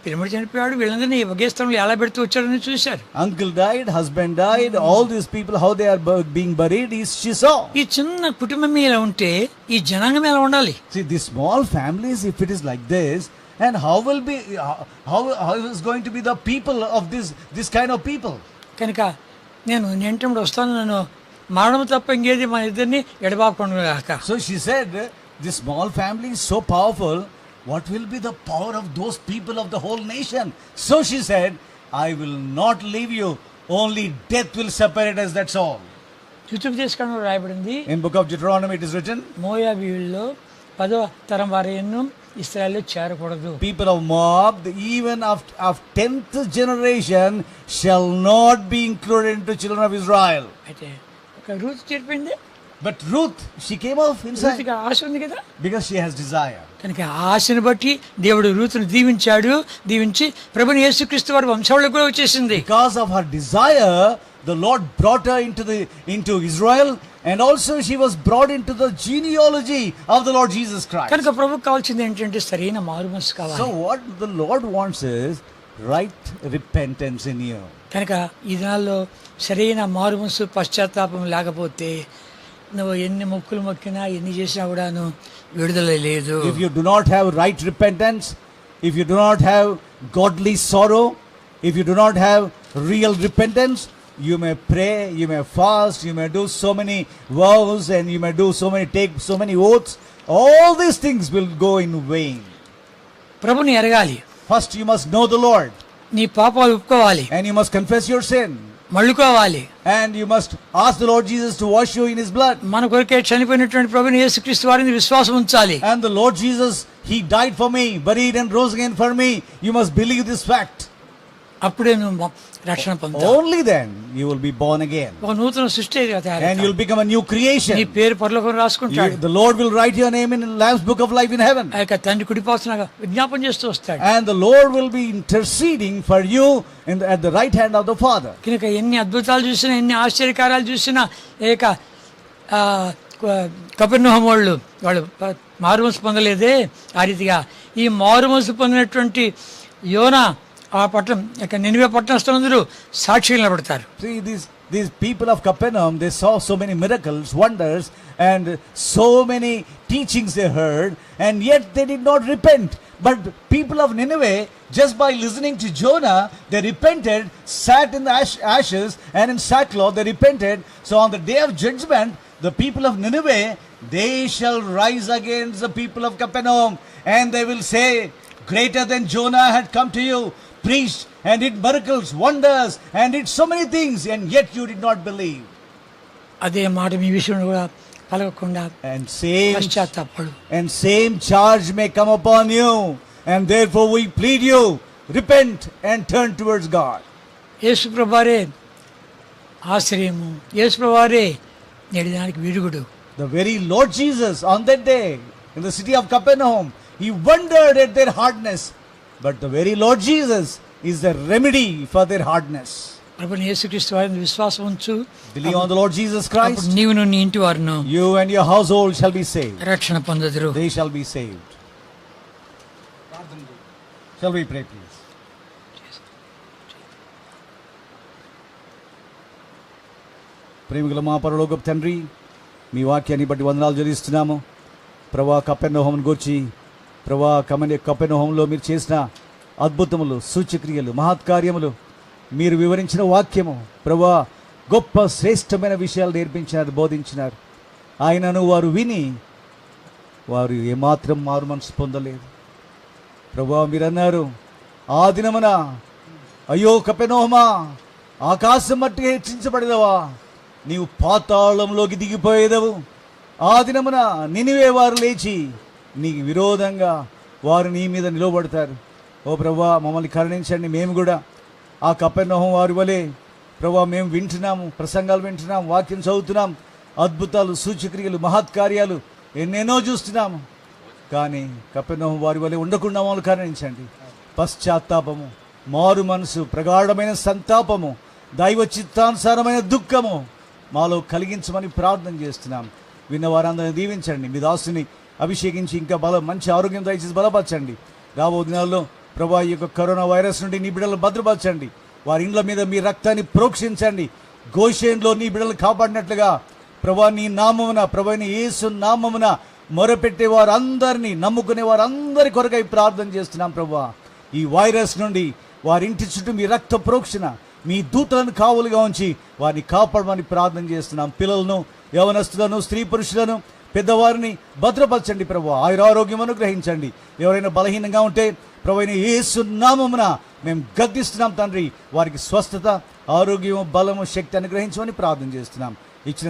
పిల్లమడి చనిపోయాడు, వీళ్ళందరినీ ఒకే స్థలంలో ఎలా పెడుతూ వచ్చాడని చూశారు. Uncle died, husband died, all these people, how they are being buried, she saw. ఈ చిన్న కుటుంబం ఇలా ఉంటే ఈ జనాంగం ఎలా ఉండాలి? See, these small families, if it is like this, and how is going to be the people of this kind of people? కనుక నేను నెంటప్పుడు వస్తాను, నన్ను మరణం తప్ప ఇంకేది మన ఇద్దరిని ఎడబాపకుండా. So she said, this small family is so powerful, what will be the power of those people of the whole nation? So she said, I will not leave you, only death will separate us, that's all. ఋతుపదేశకాండంలో రాయబడింది. In book of Deuteronomy it is written, మోయాబీయుల్లో 10వ తరం వారైనను ఇశ్రాయేలులో చేరకూడదు. people of Moab, even of 10th generation, shall not be included into children of Israel. అయితే ఒక Ruth చేరిపోయింది. But Ruth, she came off inside రూతుకి ఆశ ఉంది కదా, because she has desire. కనుక ఆశను బట్టి దేవుడు రూతును దీవించి ప్రభుని యేసుక్రీస్తు వారి వంశావళికి కూడా వచ్చేసింది. Because of her desire, the Lord brought her into Israel, and also she was brought into the genealogy of the Lord Jesus Christ. కనుక ప్రభువుకు కావాల్సింది ఏంటంటే సరైన మారుమనసు కావాలి. So what the Lord wants is right repentance in you. కనుక ఈ దినాల్లో సరైన మారుమనసు పశ్చాత్తాపం లేకపోతే నువ్వు ఎన్ని మొక్కులు మొక్కినా ఎన్ని చేసినా కూడాను విడుదల లేదు. If you do not have right repentance, if you do not have godly sorrow, if you do not have real repentance, you may pray, you may fast, you may do so many vows, and you may take so many oaths. All these things will go in vain. ప్రభుని ఎరగాలి. First you must know the Lord, నీ పాపాలు ఒప్పుకోవాలి, and you must confess your sin, మళ్ళుకోవాలి, and you must ask the Lord Jesus to wash you in his blood. మన కొరకే చనిపోయినటువంటి ప్రభుని యేసుక్రీస్తు వారిని విశ్వాసం ఉంచాలి. And the Lord Jesus, he died for me, buried and rose again for me. You must believe this fact. అప్పుడే నువ్వు రక్షణ పొందుతావు. Only then you will be born again, ఒక నూతన సృష్టి and you will become a new నీ creation. పేరు పరలోకంలో రాసుకుంటాడు. The Lord will write your name in Lamb's book of life in heaven, ఆ యొక్క తండ్రి కుడిపాసనగా విజ్ఞాపన చేస్తూ వస్తాడు. and the Lord will be interceding for you at the right hand of the Father. కనుక ఎన్ని అద్భుతాలు చూసినా ఎన్ని ఆశ్చర్యకార్యాలు చూసినా కపెర్నహూము వాళ్ళు మారుమనసు పొందలేదే, ఆ రీతిగా ఈ మారుమనసు పొందినటువంటి యోనా ఆ పట్టణం నినివే పట్టణస్థులందరూ సాక్షులు నిలబడతారు. See, these people of Capernaum, they saw so many miracles, wonders, and so many teachings they heard, and yet they did not repent. But people of Nineveh, just by listening to Jonah, they repented, sat in the ashes, and in sackcloth they repented. So on the day of judgment, the people of Nineveh, they shall rise against the people of Capernaum, and they will say, greater than Jonah had come to you, preached and did miracles, wonders, and did so many things, and yet you did not believe. అదే మాట మీ విషయంలో కూడా పలకకుండా And పశ్చాత్తాపడు. same charge may come upon you, and therefore we plead you, repent and turn towards God. యేసు ప్రభువారే ఆశ్రయము, యేసు ప్రభువారే నేటి దానికి విరుగుడు. The very Lord Jesus on that day in the city of Capernaum, he wondered at their hardness, but the very Lord Jesus is the remedy for their hardness. ప్రభుని యేసుక్రీస్తు వారిని విశ్వాసం ఉంచు. Believe on the Lord Jesus Christ. అప్పుడు నీవును నీ ఇంటి వారును You and your household shall be saved. రక్షణ పొందుదురు. They shall be saved. Shall we pray, please? ప్రేమికుల మా పరలోకపు తండ్రి, మీ వాక్యాన్ని బట్టి వందనాలు చెల్లిస్తున్నాము. ప్రభా, కపెర్నహూమును గూర్చి ప్రభా కపెర్నహూములో మీరు చేసిన అద్భుతములు, సూచక్రియలు, మహత్కార్యములు, మీరు వివరించిన వాక్యము ప్రభా గొప్ప శ్రేష్టమైన విషయాలు నేర్పించినారు, బోధించినారు. ఆయనను వారు విని వారు ఏమాత్రం మారు మనసు పొందలేదు. ప్రభా, మీరు అన్నారు ఆ దినమున, అయ్యో కపెర్నహూమా, ఆకాశం మట్టిగా హెచ్చించబడేదవా, నీవు పాతాళంలోకి దిగిపోయేదవు. ఆ దినమున నినివే వారు లేచి నీకు విరోధంగా వారు నీ మీద నిలబడతారు. ఓ ప్రభా, మమ్మల్ని కరుణించండి. మేము కూడా ఆ కపెర్నహూము వారి వలె ప్రభా, మేము వింటున్నాము, ప్రసంగాలు వింటున్నాం, వాక్యం చదువుతున్నాం, అద్భుతాలు, సూచక్రియలు, మహత్కార్యాలు ఎన్నెన్నో చూస్తున్నాము. కానీ కపెర్నహూము వారి వలె ఉండకుండా మమ్మల్ని కరుణించండి. పశ్చాత్తాపము, మారు మనసు, ప్రగాఢమైన సంతాపము, దైవ చిత్తానుసారమైన దుఃఖము మాలో కలిగించమని ప్రార్థన చేస్తున్నాం. విన్నవారందరిని దీవించండి. మీ దాసుని అభిషేకించి ఇంకా మంచి ఆరోగ్యం దయచేసి బలపరచండి. రాబో దినాల్లో ప్రభా, ఈ యొక్క కరోనా వైరస్ నుండి నీ బిడ్డలను భద్రపరచండి. వారి ఇండ్ల మీద మీ రక్తాన్ని ప్రోక్షించండి. గోషేన్లో నీ బిడ్డలు కాపాడినట్లుగా ప్రభా, నీ నామమున, ప్రభా యేసు నామమున మొరపెట్టే వారందరినీ, నమ్ముకునే వారందరి కొరకై ప్రార్థన చేస్తున్నాం. ప్రభా, ఈ వైరస్ నుండి వారి ఇంటి చుట్టూ మీ రక్త ప్రోక్షణ, మీ దూతలను కావులుగా ఉంచి వారిని కాపాడమని ప్రార్థన చేస్తున్నాం. పిల్లలను, యవనస్తులను, స్త్రీ పురుషులను, పెద్దవారిని భద్రపరచండి. ప్రభు, ఆయురారోగ్యం అనుగ్రహించండి. ఎవరైనా బలహీనంగా ఉంటే ప్రభు యేసు నామమున మేము గద్దిస్తున్నాం తండ్రి. వారికి స్వస్థత, ఆరోగ్యము, బలము, శక్తి అనుగ్రహించమని ప్రార్థన చేస్తున్నాం. ఇచ్చిన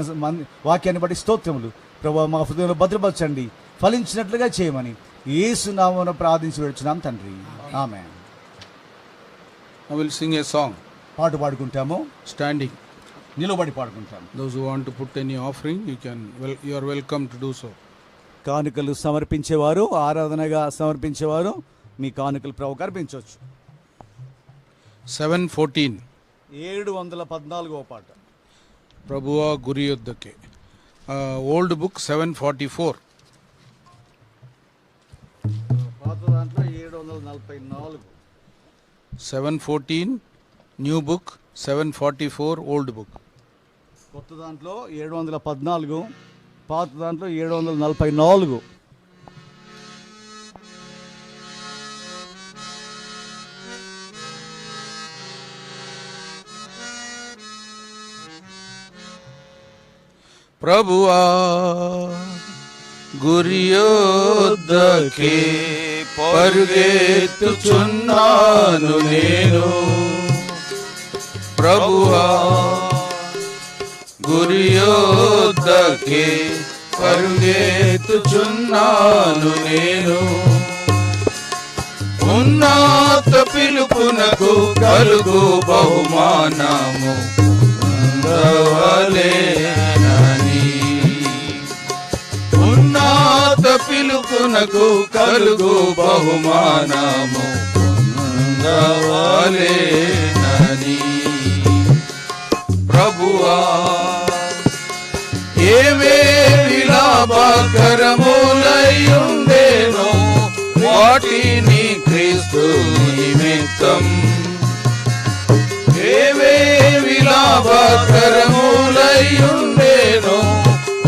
వాక్యాన్ని బట్టి స్తోత్రములు. ప్రభు, మా హృదయంలో భద్రపరచండి, ఫలించినట్లుగా చేయమని యేసు నామమున ప్రార్థించి వెళ్తున్నాం తండ్రి. ఆమేన్. I will sing a song. పాట పాడుకుంటాము, Standing. నిలబడి పాడుకుంటాము. Those who want to put any offering, you are welcome to do so. కానుకలు సమర్పించేవారు, ఆరాధనగా సమర్పించేవారు మీ కానుకలు ప్రభువుకు అర్పించవచ్చు. 7:14. 714వ పాట. ప్రభువా గురి యొద్దకే. Old book 744. పాత దాంట్లో 744. 714 న్యూ బుక్, 744 ఓల్డ్ బుక్. కొత్త దాంట్లో 714, పాత దాంట్లో 744. ప్రభువా గురి యొద్దకే పరుగెత్తుచున్నాను నేను. ప్రభువా గురి యొద్దకే పరుగెత్తుచున్నాను నేను. ఉన్నత పిలుపునకు కలుగు బహుమానము పొందవలెనని. ఉన్నత పిలుపునకు కలుగు బహుమానము పొందవలెనని. ప్రభువా ఏవేవి లాభకరములయుండెనో వాటిని క్రీస్తు నిమిత్తం. ఏవేవి లాభకరములయుండెనో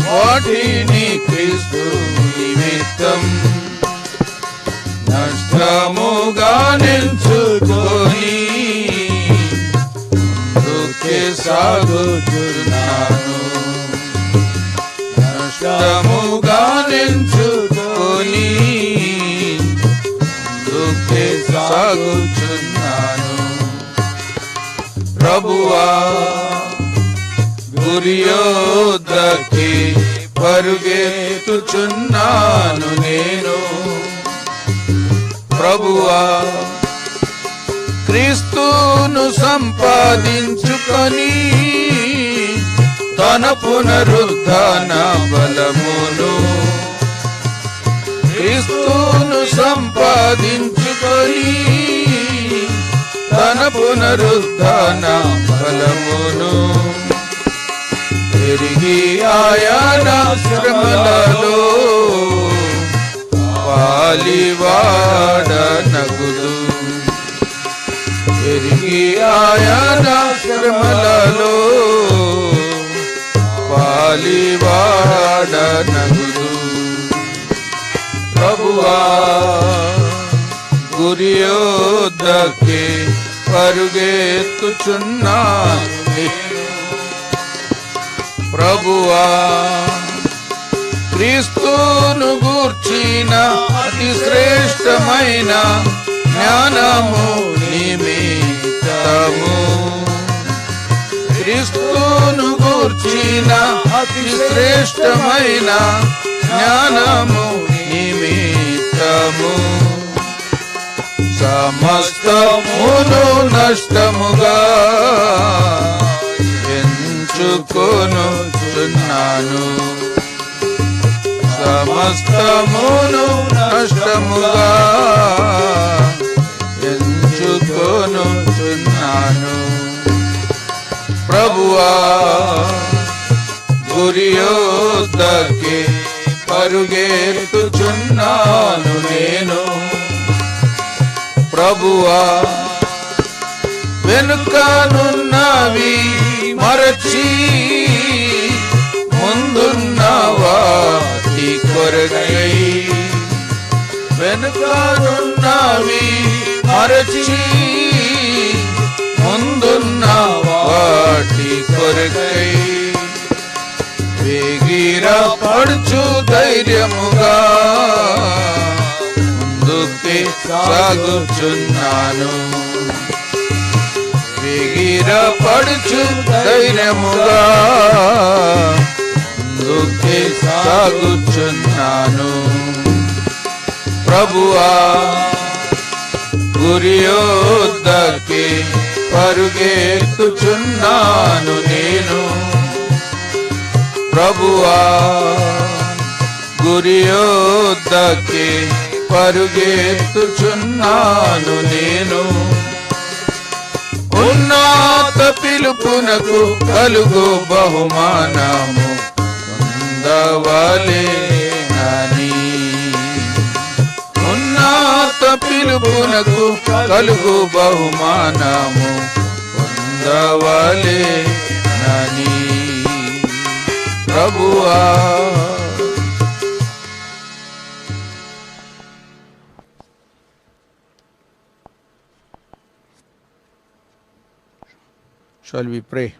వాటిని క్రీస్తు నిమిత్తం. నష్టముగా నెంచుకొని ముందుకే సాగుచున్నాను. నష్టముగా నెంచుకొని ముందుకే సాగుచున్నాను. ప్రభువా గురి యొద్దకే పరుగెత్తుచున్నాను నేను. ప్రభువా క్రీస్తును సంపాదించుకొని తన పునరుద్ధాన బలమును. క్రీస్తును సంపాదించుకొని తన పునరుద్ధాన ఫలమును తిరిగి ఆయన శ్రమలలో పాలివాడనగుదు. తిరిగి ఆయన శ్రమలలో పాలివాడనగుదు. ప్రభువా గురియోద్దకే పరుగెత్తుచున్నా ప్రభువా క్రీస్తును గూర్చిన అతి శ్రేష్టమైన జ్ఞానము నిమిత్తము క్రీస్తును గూర్చిన అతి శ్రేష్టమైన జ్ఞానము నిమిత్తము సమస్తమును నష్టముగా ఎంచుకొనుచున్నాను. సమస్తమును నష్టముగా ఎంచుకొనుచున్నాను. ప్రభువా గురియోద్దకే పరుగెత్తుచున్నాను నేను. ప్రభువా వెనుకనున్నవి మరచి ముందున్న వాటి కొరకై వెనుకనున్నవి మరచి ముందున్న వాటి కొరకై వేగిర పడుచు ధైర్యముగా ముందుకే సాగుచున్నాను. వేగిర పడుచు ధైర్యముగా ముందుకే సాగుచున్నాను. ప్రభువా గురియోద్దకే పరుగెత్తుచున్నాను నేను. ప్రభువా గురియోద్దకే పరుగెత్తుచున్నాను నేను. ఉన్నత పిలుపునకు కలుగు బహుమానము పొందవలెనని ఉన్నత పిలుపునకు కలుగు బహుమానము పొందవలెనని ప్రభువా Shall we pray?